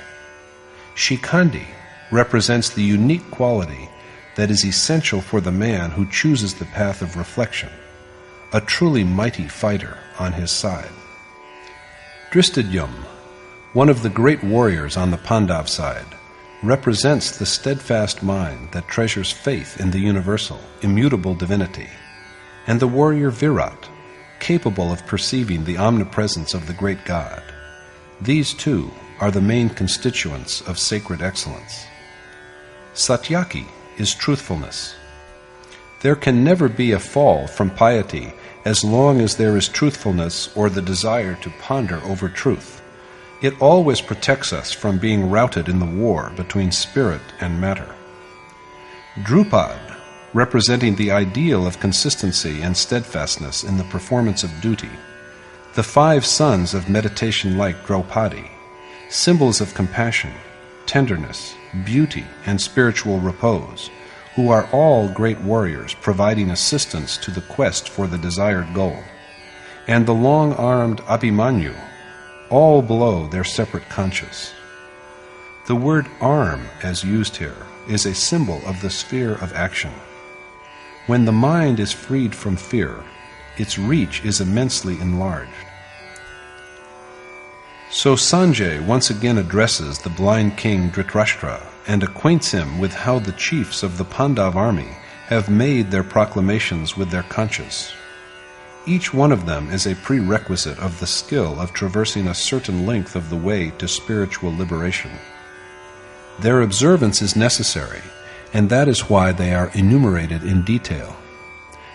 Shikhandi represents the unique quality that is essential for the man who chooses the path of reflection, a truly mighty fighter on his side. Drishtadyumna, one of the great warriors on the Pandav side, represents the steadfast mind that treasures faith in the universal, immutable divinity, and the warrior Virat, capable of perceiving the omnipresence of the great God. These two are the main constituents of sacred excellence. Satyaki is truthfulness. There can never be a fall from piety as long as there is truthfulness or the desire to ponder over truth. It always protects us from being routed in the war between spirit and matter. Drupad, representing the ideal of consistency and steadfastness in the performance of duty, the 5 sons of meditation like Draupadi, symbols of compassion, tenderness, beauty, and spiritual repose, who are all great warriors providing assistance to the quest for the desired goal, and the long-armed Abhimanyu, all below their separate conchas. The word arm, as used here, is a symbol of the sphere of action. When the mind is freed from fear, its reach is immensely enlarged. So Sanjay once again addresses the blind king Dhritarashtra and acquaints him with how the chiefs of the Pandav army have made their proclamations with their conchas. Each one of them is a prerequisite of the skill of traversing a certain length of the way to spiritual liberation. Their observance is necessary, and that is why they are enumerated in detail.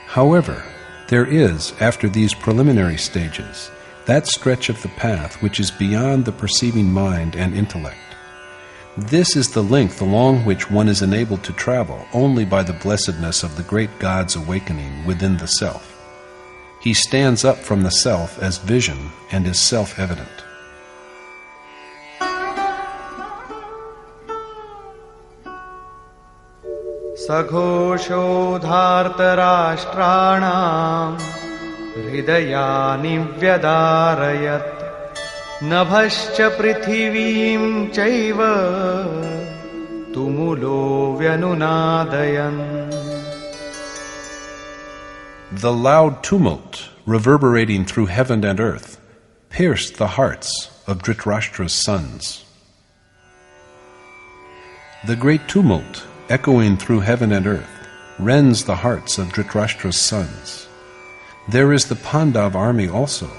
However, there is, after these preliminary stages, that stretch of the path which is beyond the perceiving mind and intellect. This is the length along which one is enabled to travel only by the blessedness of the great God's awakening within the self. He stands up from the self as vision and is self-evident. सघोषोधार्तराष्ट्राणाम् हृदयानि व्यदारयत् नभश्च पृथिवीं चैव तुमुलो व्यनुनादयन्. The loud tumult, reverberating through heaven and earth, pierced the hearts of Dhritarashtra's sons. The great tumult, echoing through heaven and earth, rends the hearts of Dhritarashtra's sons. There is the Pandav army also,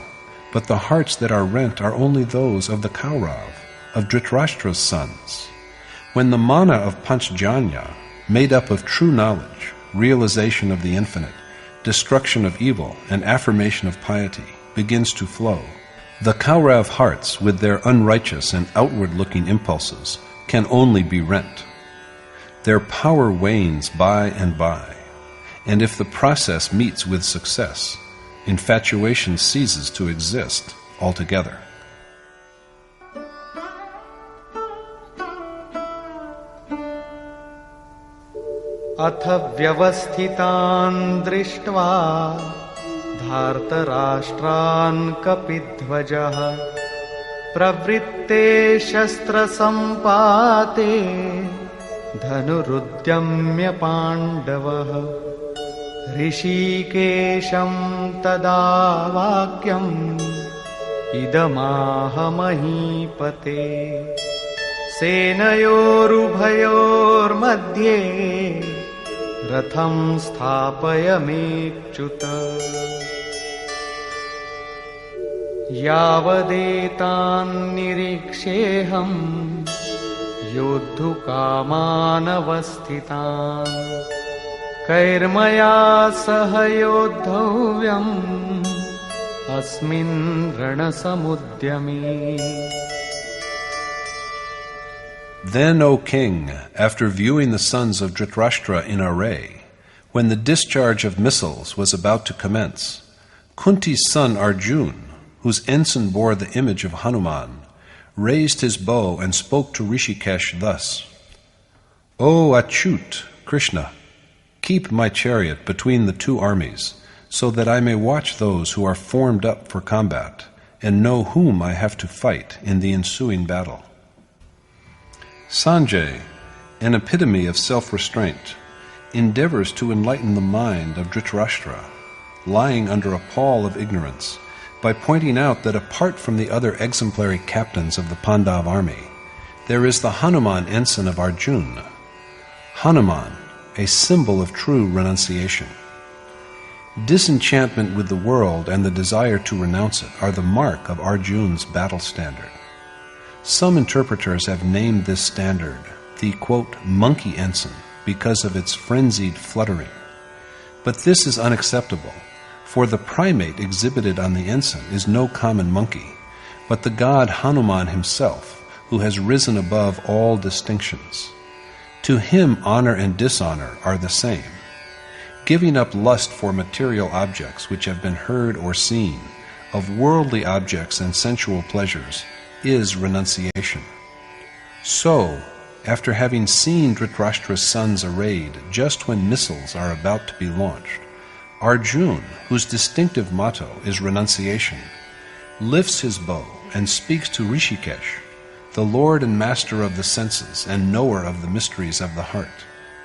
but the hearts that are rent are only those of the Kaurav, of Dhritarashtra's sons. When the mana of Panchjanya, made up of true knowledge, realization of the infinite, destruction of evil, and affirmation of piety, begins to flow, the Kaurav hearts, with their unrighteous and outward-looking impulses, can only be rent. Their power wanes by and by, and if the process meets with success, infatuation ceases to exist altogether. अथ व्यवस्थितान् दृष्ट्वा धार्तराष्ट्रान् कपिध्वजः प्रवृत्ते शस्त्रसम्पाते धनुरुद्यम्य पाण्डवः. ऋषिकेशं तदा वाक्यम् इदमाह महीपते सेनयोरुभयोर्मध्ये रथं स्थापयमेच्युत. यावदेतान् निरीक्षेऽहम् योद्धुकामानवस्थितान् कैर्मया सह योद्धव्यम् अस्मिन् रणसमुद्यमे. Then, O king, after viewing the sons of Dhritarashtra in array, when the discharge of missiles was about to commence, Kunti's son Arjun, whose ensign bore the image of Hanuman, raised his bow and spoke to Rishikesh thus: O Achyut, Krishna, keep my chariot between the two armies, so that I may watch those who are formed up for combat, and know whom I have to fight in the ensuing battle. Sanjay, an epitome of self-restraint, endeavors to enlighten the mind of Dhritarashtra, lying under a pall of ignorance, by pointing out that apart from the other exemplary captains of the Pandav army, there is the Hanuman ensign of Arjun. Hanuman, a symbol of true renunciation. Disenchantment with the world and the desire to renounce it are the mark of Arjun's battle standard. Some interpreters have named this standard the, quote, monkey ensign because of its frenzied fluttering. But this is unacceptable, for the primate exhibited on the ensign is no common monkey, but the god Hanuman himself, who has risen above all distinctions. To him honor and dishonor are the same. Giving up lust for material objects which have been heard or seen, of worldly objects and sensual pleasures, is renunciation. So, after having seen Dhritarashtra's sons arrayed just when missiles are about to be launched, Arjun, whose distinctive motto is renunciation, lifts his bow and speaks to Rishikesh, the lord and master of the senses and knower of the mysteries of the heart,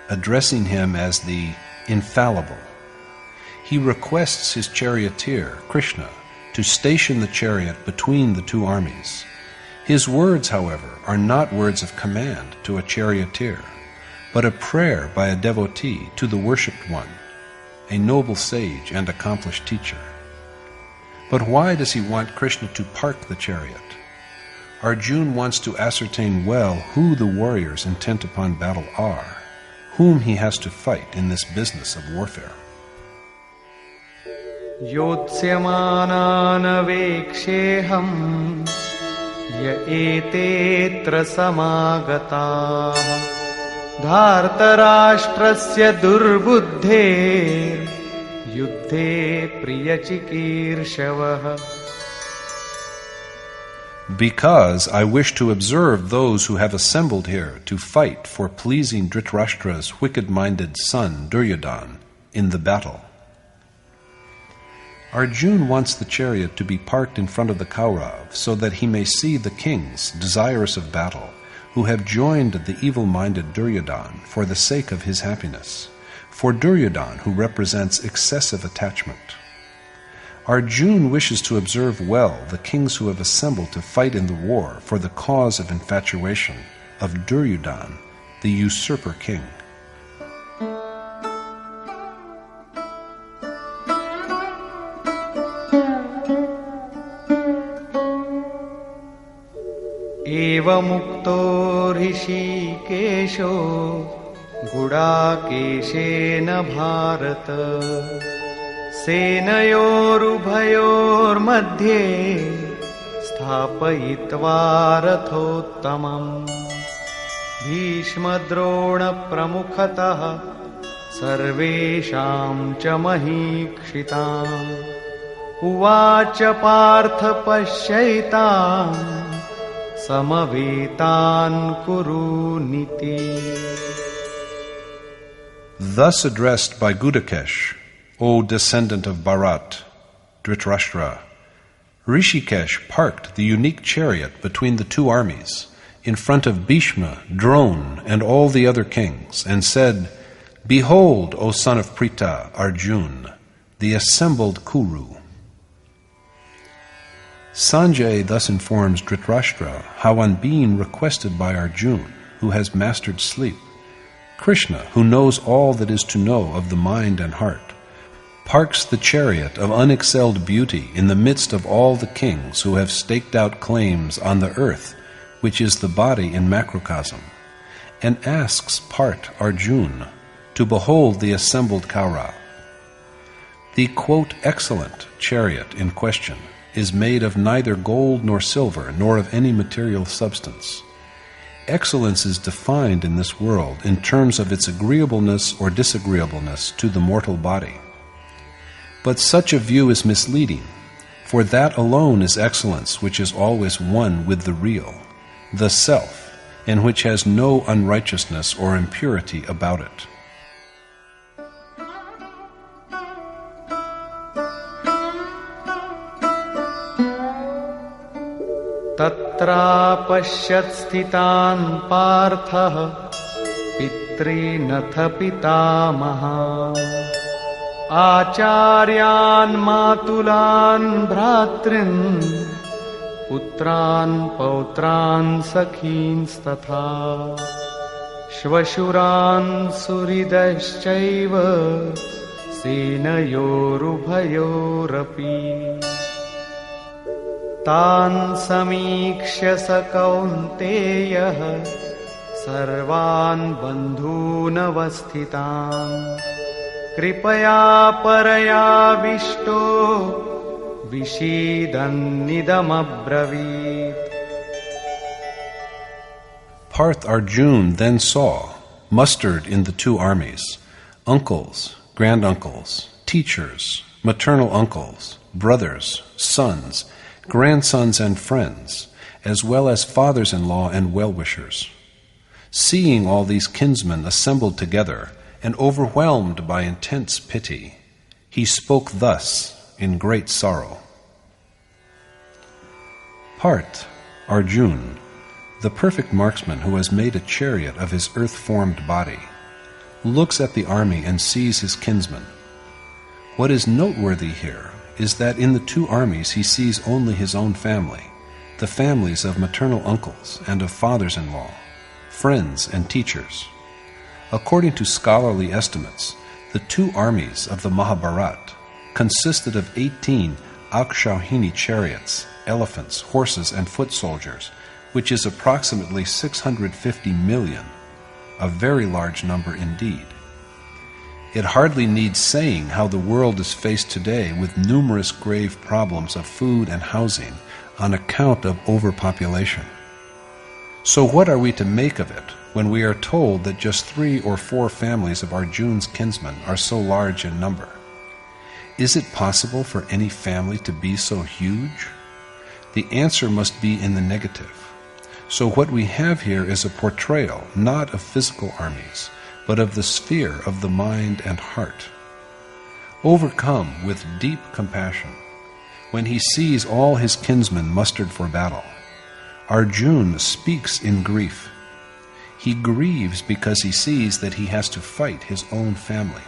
addressing him as the infallible. He requests his charioteer, Krishna, to station the chariot between the two armies. His words, however, are not words of command to a charioteer, but a prayer by a devotee to the worshipped one, a noble sage and accomplished teacher. But why does he want Krishna to park the chariot? Arjun wants to ascertain well who the warriors intent upon battle are, whom he has to fight in this business of warfare. योत्स्यमानानवेक्षेऽहम् य एतेऽत्र समागताः धार्तराष्ट्रस्य दुर्बुद्धेर् युद्धे प्रियचिकीर्षवः. Because I wish to observe those who have assembled here to fight for pleasing Dhritarashtra's wicked-minded son Duryodhana in the battle. Arjuna wants the chariot to be parked in front of the Kauravas so that he may see the kings, desirous of battle, who have joined the evil-minded Duryodhana for the sake of his happiness, for Duryodhana who represents excessive attachment. Arjuna wishes to observe well the kings who have assembled to fight in the war for the cause of infatuation of Duryodhana, the usurper king. एवमुक्तो ऋषिकेशो गुडाकेशेन Bharat सेनयोरुभयोर्मध्ये स्थापयित्वा रथोत्तमम् भीष्मद्रोणप्रमुखतः सर्वेषां च महीक्षिताम् उवाच Partha पश्यैतान् समवेतान् कुरुनिति. Thus addressed by Gudakesh, O descendant of Bharat, Dhritarashtra, Rishikesh parked the unique chariot between the two armies in front of Bhishma, Drona, and all the other kings, and said, Behold, O son of Pritha, Arjuna, the assembled Kuru. Sanjay thus informs Dhritarashtra how on being requested by Arjuna, who has mastered sleep, Krishna, who knows all that is to know of the mind and heart, parks the chariot of unexcelled beauty in the midst of all the kings who have staked out claims on the earth, which is the body in macrocosm, and asks Parth Arjuna to behold the assembled Kaurava. The, quote, excellent chariot in question is made of neither gold nor silver, nor of any material substance. Excellence is defined in this world in terms of its agreeableness or disagreeableness to the mortal body. But such a view is misleading, for that alone is excellence which is always one with the real, the self, and which has no unrighteousness or impurity about it. तत्रापश्यत् स्थितान् पार्थः पितॄनथ पितामहान् आचार्यान् मातुलान् भ्रातॄन् पुत्रान् पौत्रान् सखींस्तथा श्वशुरान् सुहृदश्चैव सेनयोरुभयोरपि तान् समीक्ष्य स कौन्तेयः सर्वान् बन्धूनवस्थितान् कृपया परयाविष्टो विषीदन्निदमब्रवीत्. Parth Arjuna then saw, mustered in the two armies, uncles, granduncles, teachers, maternal uncles, brothers, sons, grandsons and friends, as well as fathers-in-law and well-wishers. Seeing all these kinsmen assembled together and overwhelmed by intense pity, he spoke thus in great sorrow. Parth Arjuna, the perfect marksman who has made a chariot of his earth-formed body, looks at the army and sees his kinsmen. What is noteworthy here is that in the two armies he sees only his own family, the families of maternal uncles and of fathers-in-law, friends and teachers. According to scholarly estimates, the two armies of the Mahabharata consisted of 18 Akshauhini chariots, elephants, horses, and foot soldiers, which is approximately 650 million, a very large number indeed. It hardly needs saying how the world is faced today with numerous grave problems of food and housing on account of overpopulation. So what are we to make of it when we are told that just 3 or 4 families of Arjuna's kinsmen are so large in number? Is it possible for any family to be so huge? The answer must be in the negative. So what we have here is a portrayal, not of physical armies, but of the sphere of the mind and heart. Overcome with deep compassion, when he sees all his kinsmen mustered for battle, Arjuna speaks in grief. He grieves because he sees that he has to fight his own family.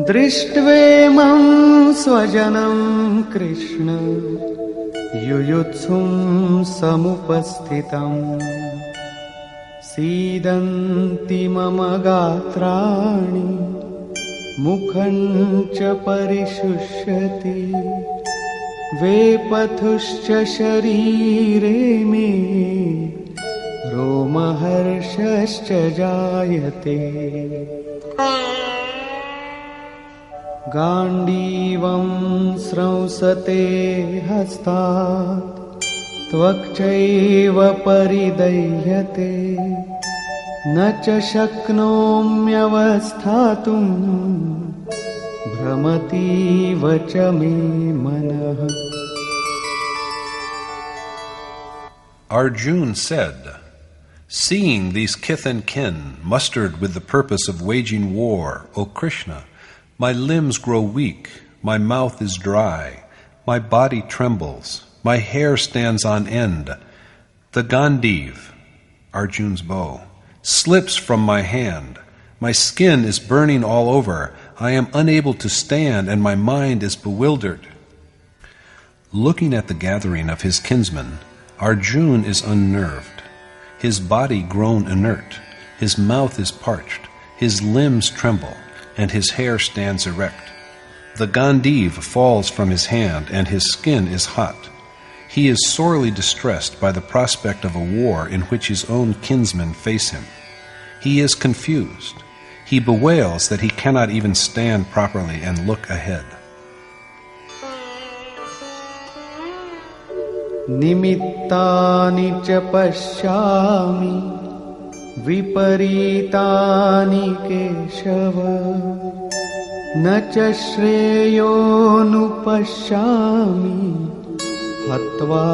दृष्ट्वेमं स्वजनं कृष्ण युयुत्सुं समुपस्थितम् सीदन्ति मम गात्राणि मुखं च परिशुष्यति वेपथुश्च शरीरे मे रोमहर्षश्च जायते गाण्डीवं स्रंसते हस्तात् त्वक्चैव परिदह्यते न च शक्नोम्यवस्थातुं भ्रमतीव च मे मनः. Arjuna said, "Seeing these kith and kin mustered with the purpose of waging war, O Krishna, my limbs grow weak, my mouth is dry, my body trembles, my hair stands on end. The Gandiv," Arjuna's bow, "slips from my hand. My skin is burning all over. I am unable to stand, and my mind is bewildered." Looking at the gathering of his kinsmen, Arjuna is unnerved. His body grown inert, his mouth is parched, his limbs tremble, and his hair stands erect. The Gandiv falls from his hand, and his skin is hot. He is sorely distressed by the prospect of a war in which his own kinsmen face him. He is confused. He bewails that he cannot even stand properly and look ahead. निमित्तानि च पश्यामि विपरीतानि केशव न च श्रेयोनुपश्यामि हत्वा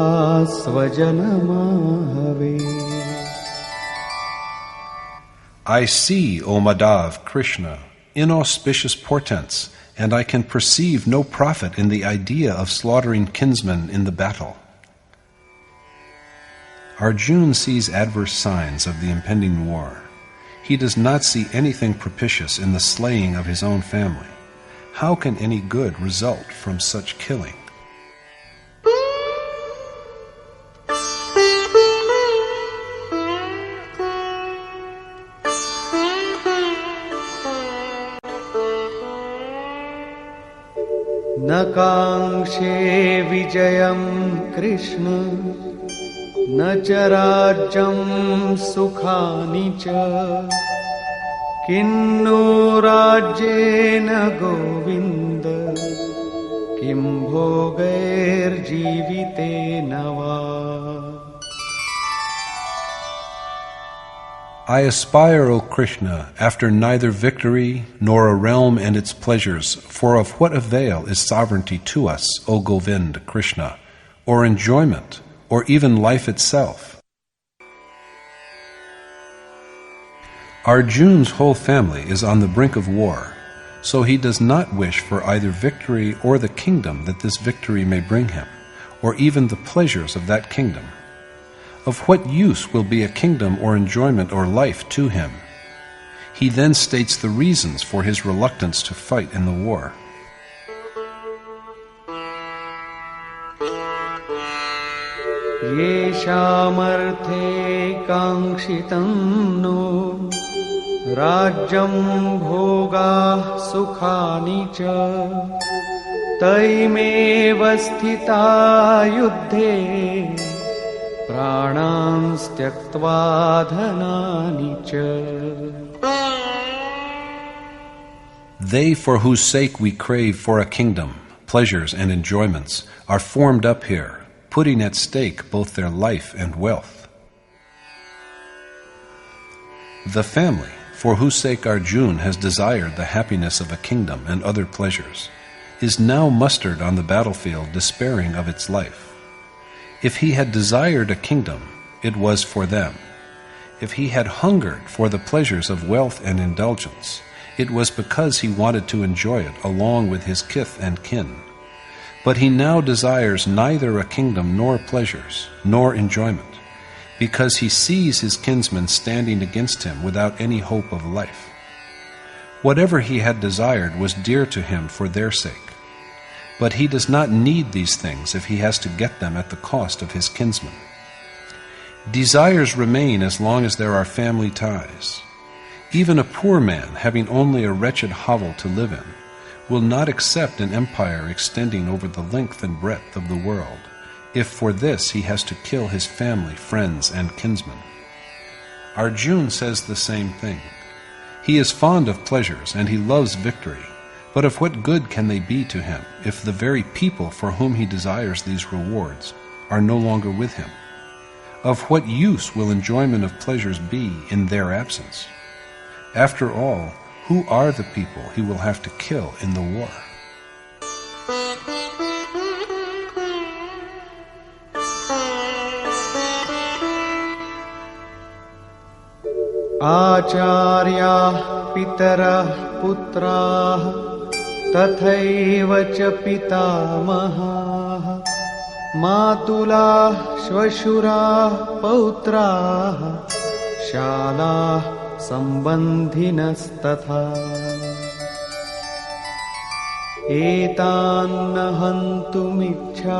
स्वजनमाहवे. I see, O Madhav, Krishna, inauspicious portents, and I can perceive no profit in the idea of slaughtering kinsmen in the battle. Arjuna sees adverse signs of the impending war. He does not see anything propitious in the slaying of his own family. How can any good result from such killing? न काङ्क्षे विजयं कृष्ण न च राज्यं सुखानि च किन्नो राज्येन गोविन्द किं भोगैर्जीवितेन वा. I aspire, O Krishna, after neither victory nor a realm and its pleasures, for of what avail is sovereignty to us, O Govind, Krishna, or enjoyment, or even life itself? Arjuna's whole family is on the brink of war, so he does not wish for either victory or the kingdom that this victory may bring him, or even the pleasures of that kingdom. Of what use will be a kingdom or enjoyment or life to him? He then states the reasons for his reluctance to fight in the war. येषामर्थे काङ्क्षितं नो राज्यं भोगाः सुखानि च तैमेव स्थिता युद्धे प्राणांस् त्यक्त्वा धनानि च. They for whose sake we crave for a kingdom, pleasures and enjoyments, are formed up here, putting at stake both their life and wealth. The family, for whose sake Arjuna has desired the happiness of a kingdom and other pleasures, is now mustered on the battlefield despairing of its life. If he had desired a kingdom, it was for them. If he had hungered for the pleasures of wealth and indulgence, it was because he wanted to enjoy it along with his kith and kin. But he now desires neither a kingdom nor pleasures, nor enjoyment, because he sees his kinsmen standing against him without any hope of life. Whatever he had desired was dear to him for their sake, but he does not need these things if he has to get them at the cost of his kinsmen. Desires remain as long as there are family ties. Even a poor man, having only a wretched hovel to live in, will not accept an empire extending over the length and breadth of the world, if for this he has to kill his family, friends, and kinsmen. Arjuna says the same thing. He is fond of pleasures, and he loves victory, but of what good can they be to him if the very people for whom he desires these rewards are no longer with him? Of what use will enjoyment of pleasures be in their absence? After all, who are the people he will have to kill in the war? आचार्याः पितरः पुत्राः तथैव च पितामहाः मातुलाः श्वशुराः पौत्राः शालाः सम्बन्धिनस्तथा एतान्न हन्तुमिच्छामि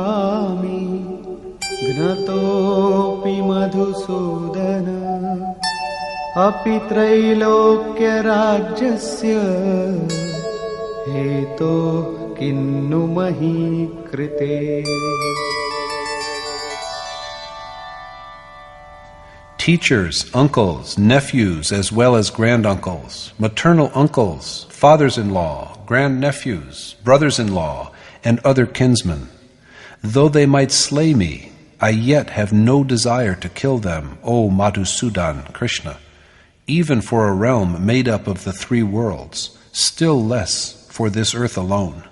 घ्नतोऽपि मधुसूदन अपि त्रैलोक्यराज्यस्य हेतोः किन्नु मही कृते. Teachers, uncles, nephews, as well as granduncles, maternal uncles, fathers-in-law, grandnephews, brothers-in-law, and other kinsmen. Though they might slay me, I yet have no desire to kill them, O Madhusudan, Krishna, even for a realm made up of the three worlds, still less for this earth alone.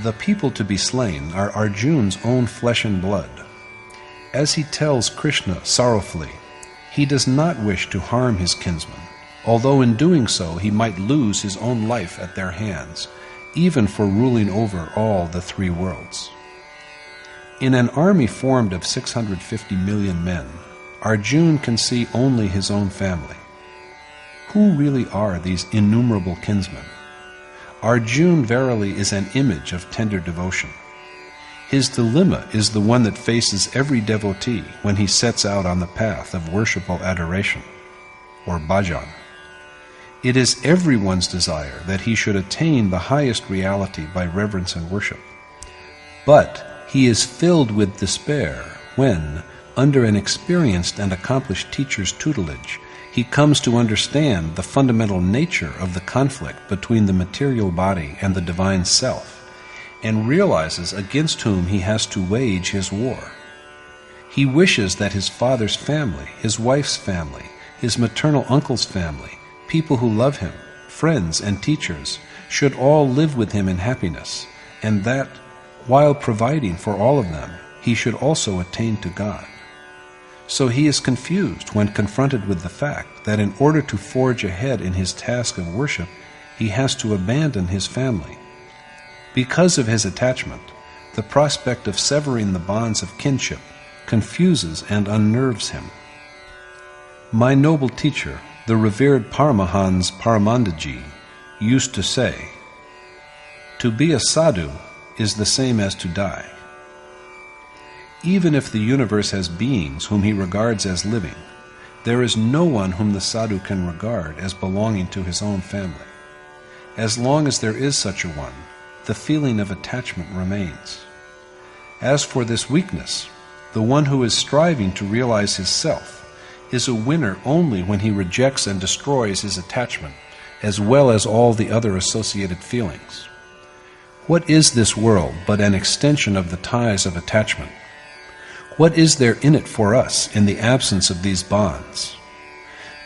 The people to be slain are Arjuna's own flesh and blood. As he tells Krishna sorrowfully, he does not wish to harm his kinsmen, although in doing so he might lose his own life at their hands, even for ruling over all the three worlds. In an army formed of 650 million men, Arjuna can see only his own family. Who really are these innumerable kinsmen? Arjuna verily is an image of tender devotion. His dilemma is the one that faces every devotee when he sets out on the path of worshipful adoration, or bhajan. It is everyone's desire that he should attain the highest reality by reverence and worship. But he is filled with despair when, under an experienced and accomplished teacher's tutelage, he comes to understand the fundamental nature of the conflict between the material body and the divine self, and realizes against whom he has to wage his war. He wishes that his father's family, his wife's family, his maternal uncle's family, people who love him, friends and teachers, should all live with him in happiness, and that, while providing for all of them, he should also attain to God. So he is confused when confronted with the fact that in order to forge ahead in his task of worship, he has to abandon his family. Because of his attachment, the prospect of severing the bonds of kinship confuses and unnerves him. My noble teacher, the revered Paramahans Paramandaji, used to say, "To be a sadhu is the same as to die." Even if the universe has beings whom he regards as living, there is no one whom the sadhu can regard as belonging to his own family. As long as there is such a one, the feeling of attachment remains. As for this weakness, the one who is striving to realize his self, is a winner only when he rejects and destroys his attachment, as well as all the other associated feelings. What is this world but an extension of the ties of attachment? What is there in it for us in the absence of these bonds?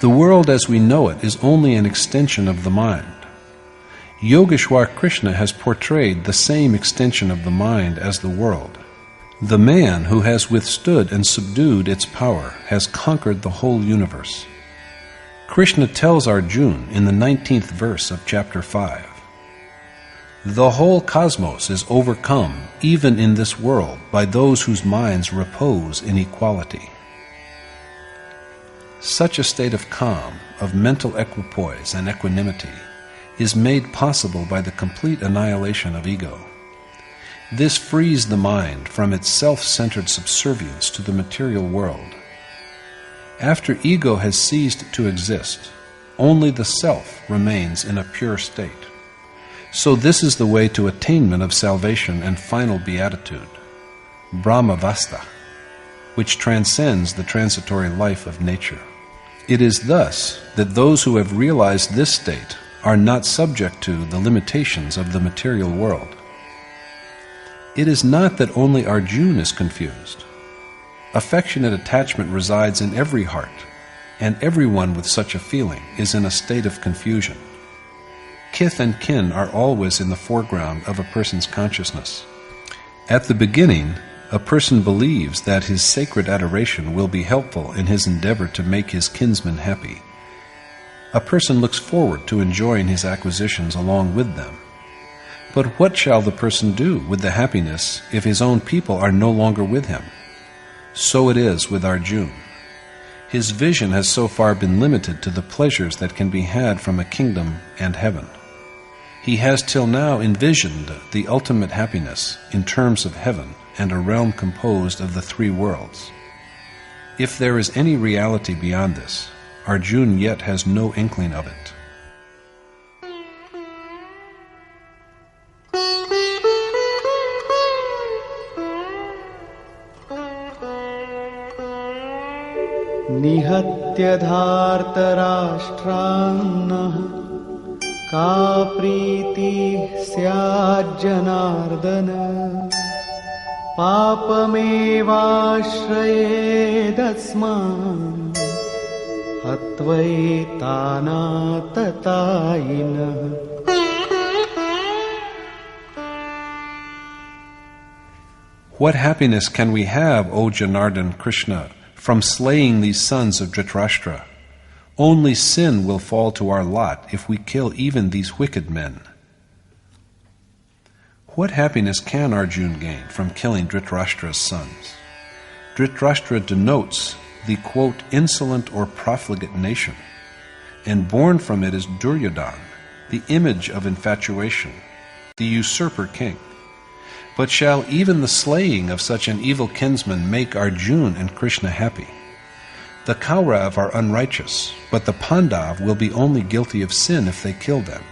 The world as we know it is only an extension of the mind. Yogeshwar Krishna has portrayed the same extension of the mind as the world. The man who has withstood and subdued its power has conquered the whole universe. Krishna tells Arjuna in the 19th verse of chapter 5, "The whole cosmos is overcome, even in this world, by those whose minds repose in equality." Such a state of calm, of mental equipoise and equanimity, is made possible by the complete annihilation of ego. This frees the mind from its self-centered subservience to the material world. After ego has ceased to exist, only the self remains in a pure state. So this is the way to attainment of salvation and final beatitude, Brahmavasta, which transcends the transitory life of nature. It is thus that those who have realized this state are not subject to the limitations of the material world. It is not that only Arjuna is confused. Affectionate attachment resides in every heart, and everyone with such a feeling is in a state of confusion. Kith and kin are always in the foreground of a person's consciousness. At the beginning, a person believes that his sacred adoration will be helpful in his endeavor to make his kinsmen happy. A person looks forward to enjoying his acquisitions along with them. But what shall the person do with the happiness if his own people are no longer with him? So it is with Arjuna. His vision has so far been limited to the pleasures that can be had from a kingdom and heaven. He has till now envisioned the ultimate happiness in terms of heaven and a realm composed of the three worlds. If there is any reality beyond this, Arjuna yet has no inkling of it. निहत्य धार्तराष्ट्रान्नः का प्रीतिः स्याज्जनार्दन पापमेवाश्रयेदस्मान् हत्वैतानाततायिनः. What happiness can we have, O Janardhan Krishna, from slaying these sons of Dhritarashtra? Only sin will fall to our lot if we kill even these wicked men. What happiness can Arjuna gain from killing Dhritarashtra's sons? Dhritarashtra denotes the, quote, insolent or profligate nation, and born from it is Duryodhana, the image of infatuation, the usurper king. But shall even the slaying of such an evil kinsman make Arjuna and Krishna happy? The Kaurav are unrighteous, but the Pandav will be only guilty of sin if they kill them.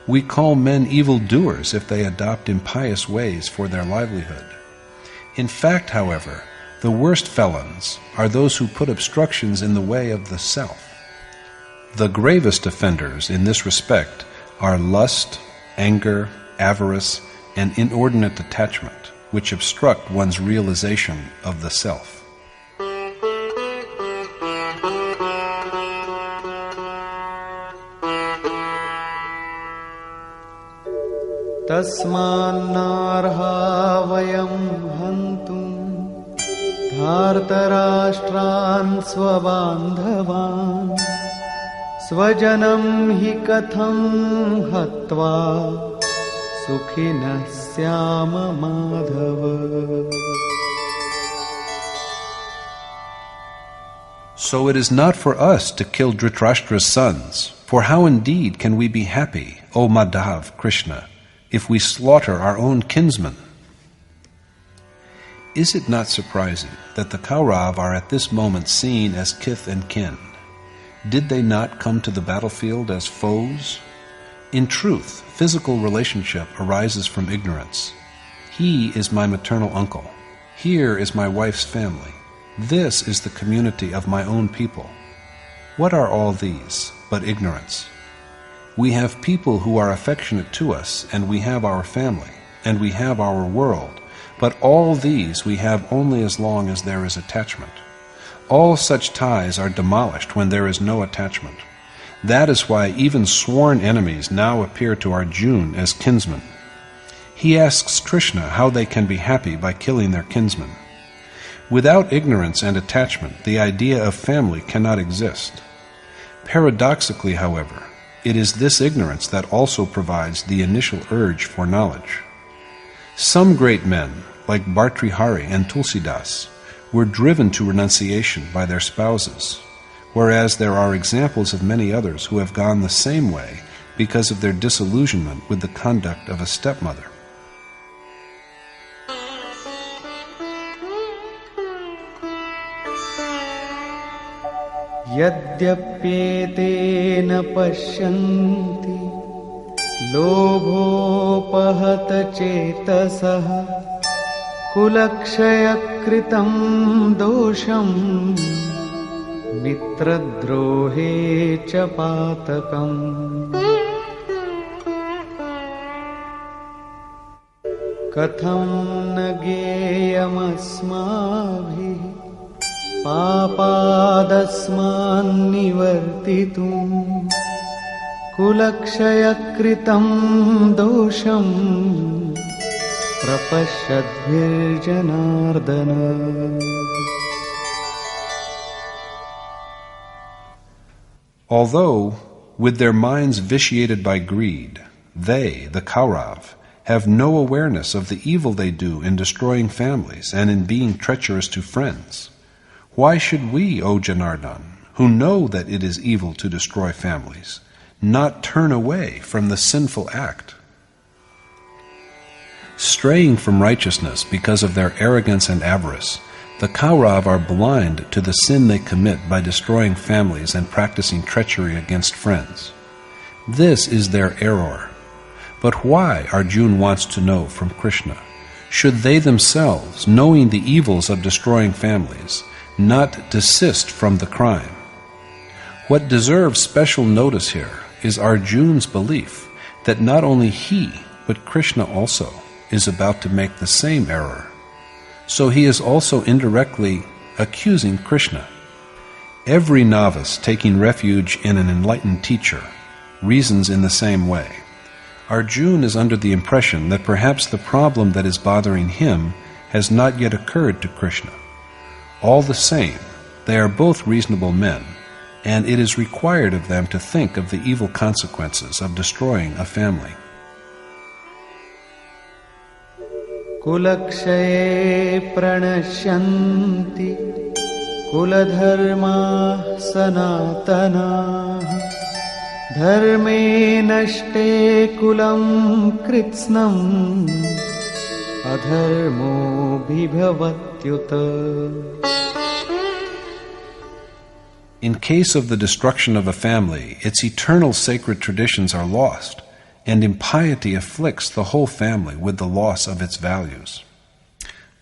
We call men evil-doers if they adopt impious ways for their livelihood. In fact, however, the worst felons are those who put obstructions in the way of the self. The gravest offenders in this respect are lust, anger, avarice, and inordinate attachment, which obstruct one's realization of the self. तस्मान्नार्हा वयं हन्तुं धार्तराष्ट्रान् स्वबान्धवान् स्वजनं हि कथं हत्वा सुखिनः स्याम Madhav. So it is not for us to kill Dhritarashtra's sons, for how indeed can we be happy, O Madhav Krishna, if we slaughter our own kinsmen? Is it not surprising that the Kaurav are at this moment seen as kith and kin? Did they not come to the battlefield as foes? In truth, physical relationship arises from ignorance. He is my maternal uncle. Here is my wife's family. This is the community of my own people. What are all these but ignorance? We have people who are affectionate to us, and we have our family, and we have our world, but all these we have only as long as there is attachment. All such ties are demolished when there is no attachment. That is why even sworn enemies now appear to Arjuna as kinsmen. He asks Krishna how they can be happy by killing their kinsmen. Without ignorance and attachment, the idea of family cannot exist. Paradoxically, however, it is this ignorance that also provides the initial urge for knowledge. Some great men, like Bhartrihari and Tulsidas, were driven to renunciation by their spouses, whereas there are examples of many others who have gone the same way because of their disillusionment with the conduct of a stepmother. यद्यप्येतेन पश्यन्ति लोभोपहत चेतसः कुलक्षयकृतं दोषं मित्रद्रोहे च पातकम् कथं न ज्ञेयमस्माभिः पापादस्मान्निवर्तितुम् कुलक्षयकृतं दोषं प्रपश्यद्भिर्जनार्दन. Although, with their minds vitiated by greed, they, the Kaurav, have no awareness of the evil they do in destroying families and in being treacherous to friends, why should we, O Janardhan, who know that it is evil to destroy families, not turn away from the sinful act? Straying from righteousness because of their arrogance and avarice, the Kaurav are blind to the sin they commit by destroying families and practicing treachery against friends. This is their error. But why, Arjuna wants to know from Krishna, should they themselves, knowing the evils of destroying families, not desist from the crime? What deserves special notice here is Arjuna's belief that not only he, but Krishna also, is about to make the same error. So he is also indirectly accusing Krishna. Every novice taking refuge in an enlightened teacher reasons in the same way. Arjuna is under the impression that perhaps the problem that is bothering him has not yet occurred to Krishna. All the same, they are both reasonable men, and it is required of them to think of the evil consequences of destroying a family. कुलक्षये प्रणश्यन्ति कुलधर्माः सनातनाः धर्मे नष्टे कुलं कृत्स्नम् अधर्मोऽभिभवत्युत. In case of the destruction of a family, its eternal sacred traditions are lost, and impiety afflicts the whole family with the loss of its values.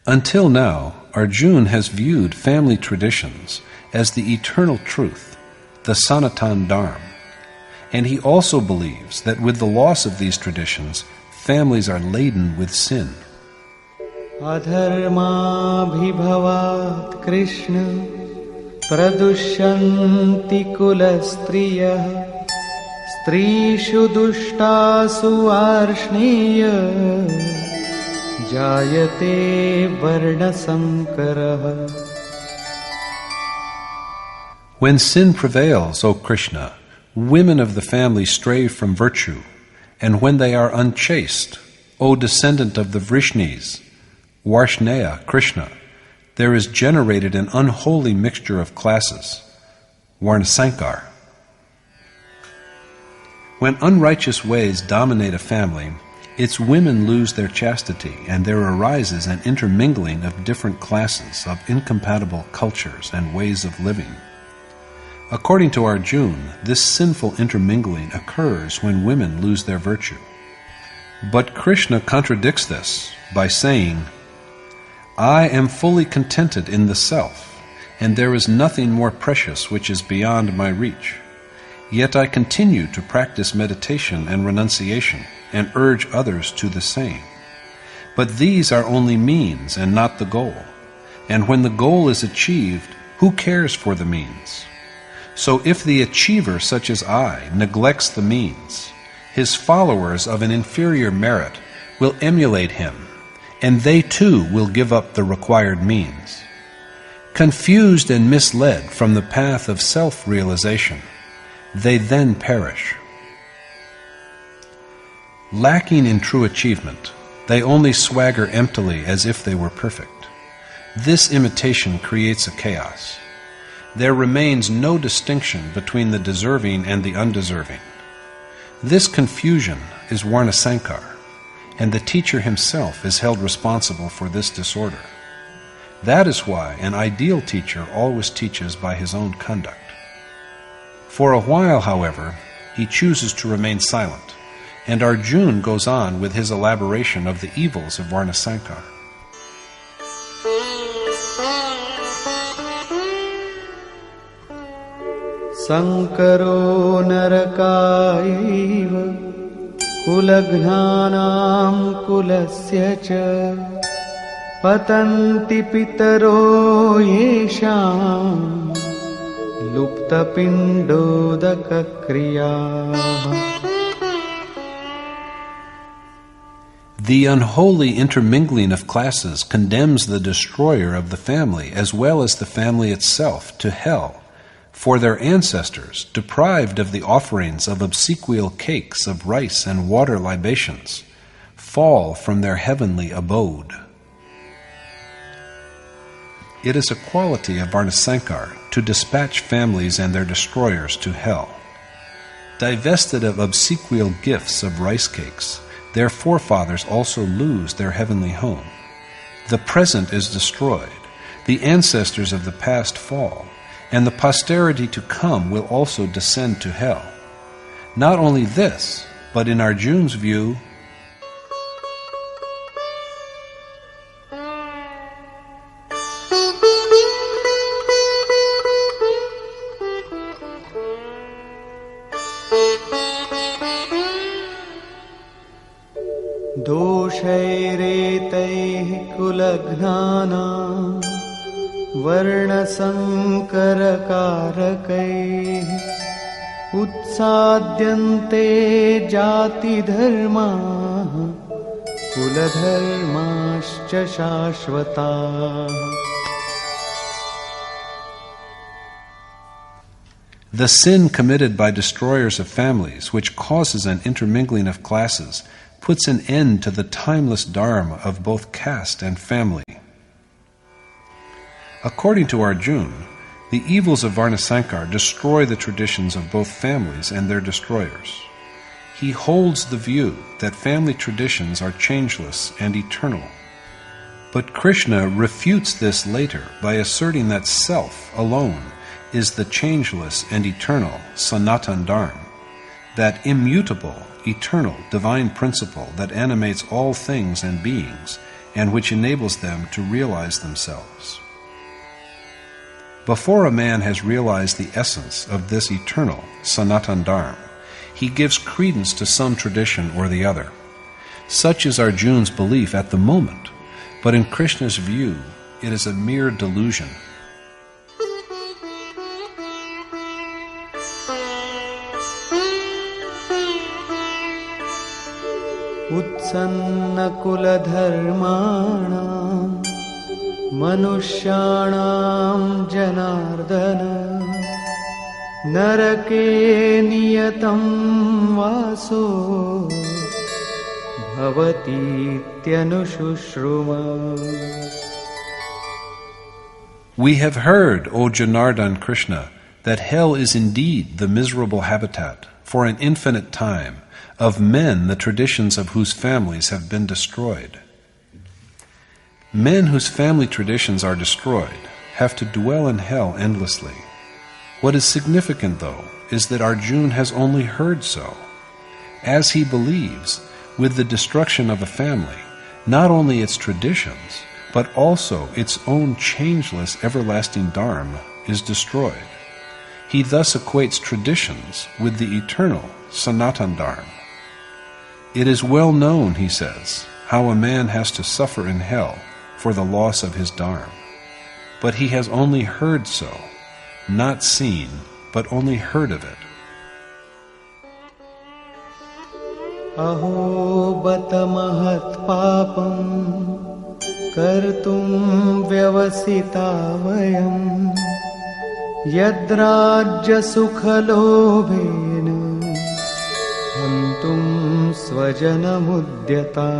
Until now, Arjuna has viewed family traditions as the eternal truth, the Sanatan Dharma, and he also believes that with the loss of these traditions, families are laden with sin. Adharmabhibhavat Krishna pradushyanti kulastriyah Strishu dushtasu arshneya jayate varna sankaraha. When sin prevails, O Krishna, women of the family stray from virtue, and when they are unchaste, O descendant of the Vrishnis, Varshneya, Krishna, there is generated an unholy mixture of classes, Varnasankar. When unrighteous ways dominate a family, its women lose their chastity, and there arises an intermingling of different classes of incompatible cultures and ways of living. According to Arjuna, this sinful intermingling occurs when women lose their virtue. But Krishna contradicts this by saying, I am fully contented in the self, and there is nothing more precious which is beyond my reach. Yet I continue to practice meditation and renunciation, and urge others to the same. But these are only means and not the goal. And when the goal is achieved, who cares for the means? So if the achiever, such as I, neglects the means, his followers of an inferior merit will emulate him, and they too will give up the required means. Confused and misled from the path of self-realization, they then perish. Lacking in true achievement, they only swagger emptily as if they were perfect. This imitation creates a chaos. There remains no distinction between the deserving and the undeserving. This confusion is Varnasankar, and the teacher himself is held responsible for this disorder. That is why an ideal teacher always teaches by his own conduct. For a while, however, he chooses to remain silent, and Arjuna goes on with his elaboration of the evils of Varnasankar. Sankaro narakaiva kulaghnanam kulasya cha patanti pitaro yesham lupta pindodaka kriyaha. The unholy intermingling of classes condemns the destroyer of the family as well as the family itself to hell, for their ancestors, deprived of the offerings of obsequial cakes of rice and water libations, fall from their heavenly abode. It is a quality of Varnasankar to dispatch families and their destroyers to hell. Divested of obsequial gifts of rice cakes, their forefathers also lose their heavenly home. The present is destroyed, the ancestors of the past fall, and the posterity to come will also descend to hell. Not only this, but in Arjuna's view, doshairetaihi kulagnana varnasankarakarakaihi utsadyante jati dharma kuladharmascha shashvata. the sin committed by destroyers of families, which causes an intermingling of classes, puts an end to the timeless dharma of both caste and family. According to Arjuna, the evils of Varnasankar destroy the traditions of both families and their destroyers. He holds the view that family traditions are changeless and eternal. But Krishna refutes this later by asserting that self alone is the changeless and eternal Sanatan Dharma, that immutable, eternal, divine principle that animates all things and beings and which enables them to realize themselves. Before a man has realized the essence of this eternal Sanatan Dharma, he gives credence to some tradition or the other. Such is Arjuna's belief at the moment, but in Krishna's view, it is a mere delusion. Utsanna kula dharmanam manushyanam janardana narake niyatam vaso bhavati tyanushruma. We have heard, O Janardhan Krishna, that hell is indeed the miserable habitat, for an infinite time, of men the traditions of whose families have been destroyed. Men whose family traditions are destroyed have to dwell in hell endlessly. What is significant, though, is that Arjuna has only heard so. As he believes, with the destruction of a family, not only its traditions, but also its own changeless everlasting Dharma is destroyed. He thus equates traditions with the eternal Sanatan Dharma. It is well known, he says, how a man has to suffer in hell for the loss of his Dharma. But he has only heard so, not seen, but only heard of it. Aho bata mahat papam kartum vyavasita vayam yadrajya sukhalobhena hantum svajanamudyata.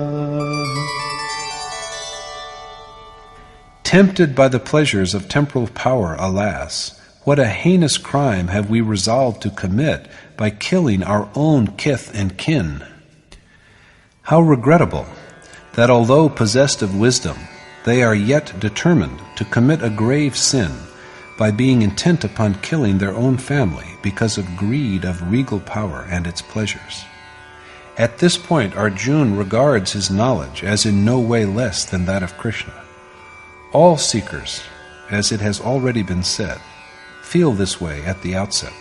Tempted by the pleasures of temporal power, alas, what a heinous crime have we resolved to commit by killing our own kith and kin. How regrettable that although possessed of wisdom, they are yet determined to commit a grave sin by being intent upon killing their own family because of greed of regal power and its pleasures. At this point, Arjuna regards his knowledge as in no way less than that of Krishna. All seekers, as it has already been said, feel this way at the outset.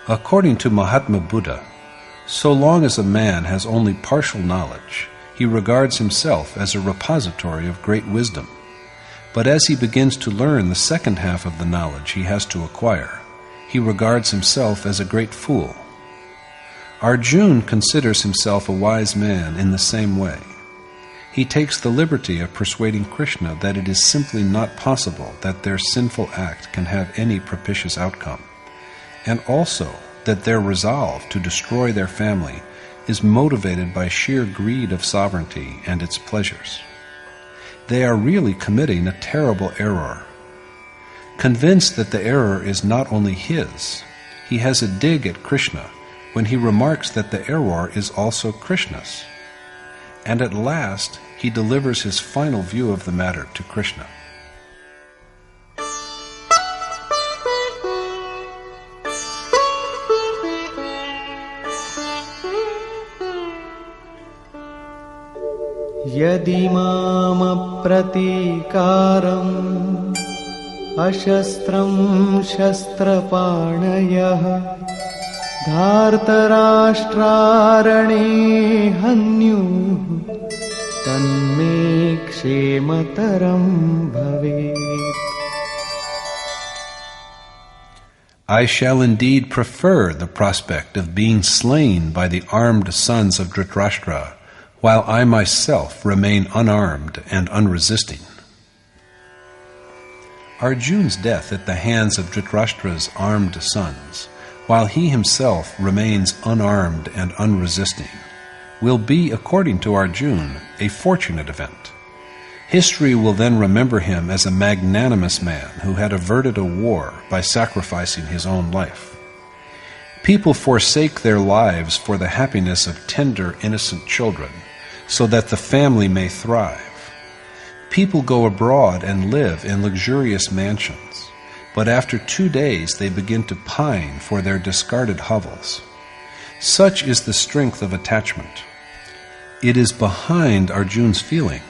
According to Mahatma Buddha, so long as a man has only partial knowledge, he regards himself as a repository of great wisdom. But as he begins to learn the second half of the knowledge he has to acquire, he regards himself as a great fool. Arjuna considers himself a wise man in the same way. He takes the liberty of persuading Krishna that it is simply not possible that their sinful act can have any propitious outcome, and also that their resolve to destroy their family is motivated by sheer greed of sovereignty and its pleasures. They are really committing a terrible error. Convinced that the error is not only his, he has a dig at Krishna when he remarks that the error is also Krishna's. And at last, he delivers his final view of the matter to Krishna. Yadi mama pratikaram ashastram shastrapanayah dhartarashtrarane hanyu tanme kshemataram bhavet. I shall indeed prefer the prospect of being slain by the armed sons of Dhritarashtra, while I myself remain unarmed and unresisting. Arjuna's death at the hands of Dhritarashtra's armed sons, while he himself remains unarmed and unresisting, will be, according to Arjuna, a fortunate event. History will then remember him as a magnanimous man who had averted a war by sacrificing his own life. People forsake their lives for the happiness of tender, innocent children, so that the family may thrive. People go abroad and live in luxurious mansions, but after 2 days they begin to pine for their discarded hovels. Such is the strength of attachment. It is behind Arjuna's feeling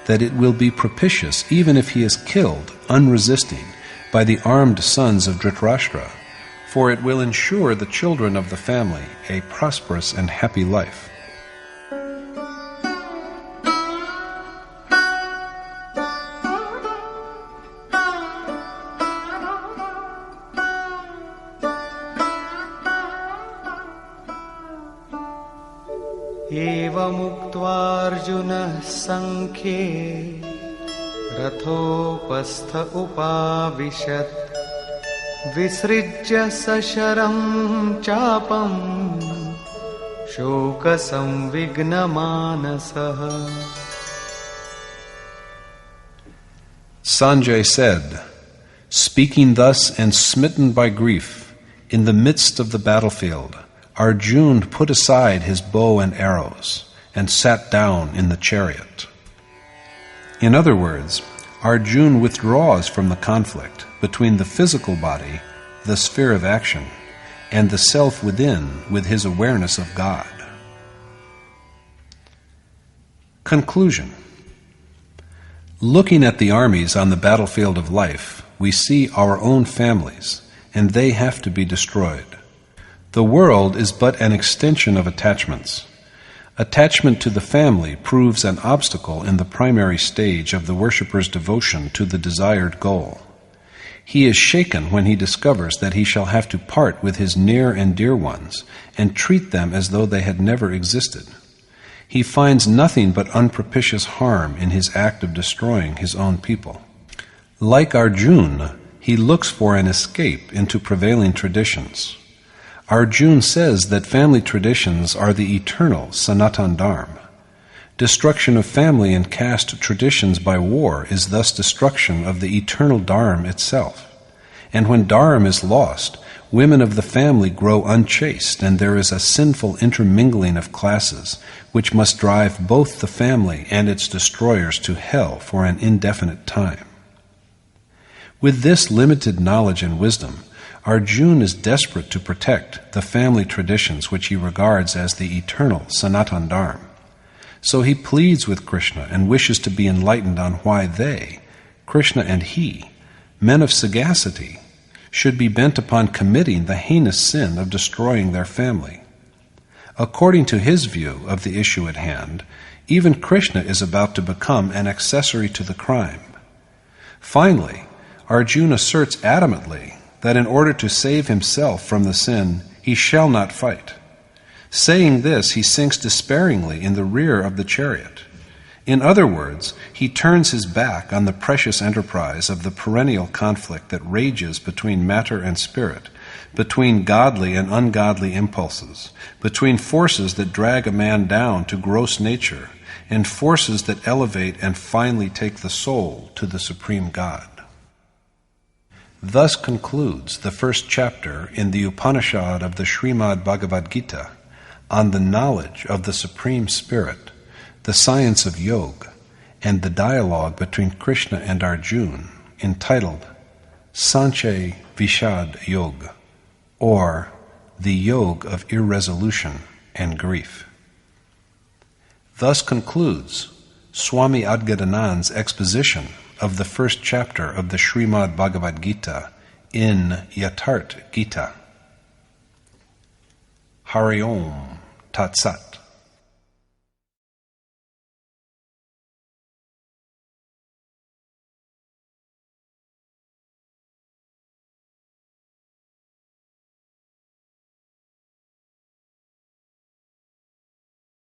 that it will be propitious even if he is killed, unresisting, by the armed sons of Dhritarashtra, for it will ensure the children of the family a prosperous and happy life. Evamuktvārjuna saṅkhye rathopastha upavishat visrijya sasharam chapam shoka samvignamanasah. Sanjay said, speaking thus and smitten by grief, in the midst of the battlefield, Arjuna put aside his bow and arrows and sat down in the chariot. In other words, Arjuna withdraws from the conflict between the physical body, the sphere of action, and the self within with his awareness of God. Conclusion. Looking at the armies on the battlefield of life, we see our own families, and they have to be destroyed. The world is but an extension of attachments. Attachment to the family proves an obstacle in the primary stage of the worshipper's devotion to the desired goal. He is shaken when he discovers that he shall have to part with his near and dear ones and treat them as though they had never existed. He finds nothing but unpropitious harm in his act of destroying his own people. Like Arjuna, he looks for an escape into prevailing traditions. Arjuna says that family traditions are the eternal Sanatan Dharma. Destruction of family and caste traditions by war is thus destruction of the eternal Dharma itself. And when Dharma is lost, women of the family grow unchaste, and there is a sinful intermingling of classes, which must drive both the family and its destroyers to hell for an indefinite time. With this limited knowledge and wisdom, Arjuna is desperate to protect the family traditions which he regards as the eternal Sanatan Dharma. So he pleads with Krishna and wishes to be enlightened on why they, Krishna and he, men of sagacity, should be bent upon committing the heinous sin of destroying their family. According to his view of the issue at hand, even Krishna is about to become an accessory to the crime. Finally, Arjuna asserts adamantly that in order to save himself from the sin, he shall not fight. Saying this, he sinks despairingly in the rear of the chariot. In other words, he turns his back on the precious enterprise of the perennial conflict that rages between matter and spirit, between godly and ungodly impulses, between forces that drag a man down to gross nature, and forces that elevate and finally take the soul to the supreme God. Thus concludes the first chapter in the Upanishad of the Srimad Bhagavad Gita on the knowledge of the Supreme Spirit, the science of yoga, and the dialogue between Krishna and Arjuna, entitled Sanchaya Vishad Yoga, or the Yoga of Irresolution and Grief. Thus concludes Swami Adgadanand's exposition of the first chapter of the Srimad Bhagavad Gita in Yatharth Gita. Hari Om Tat Sat.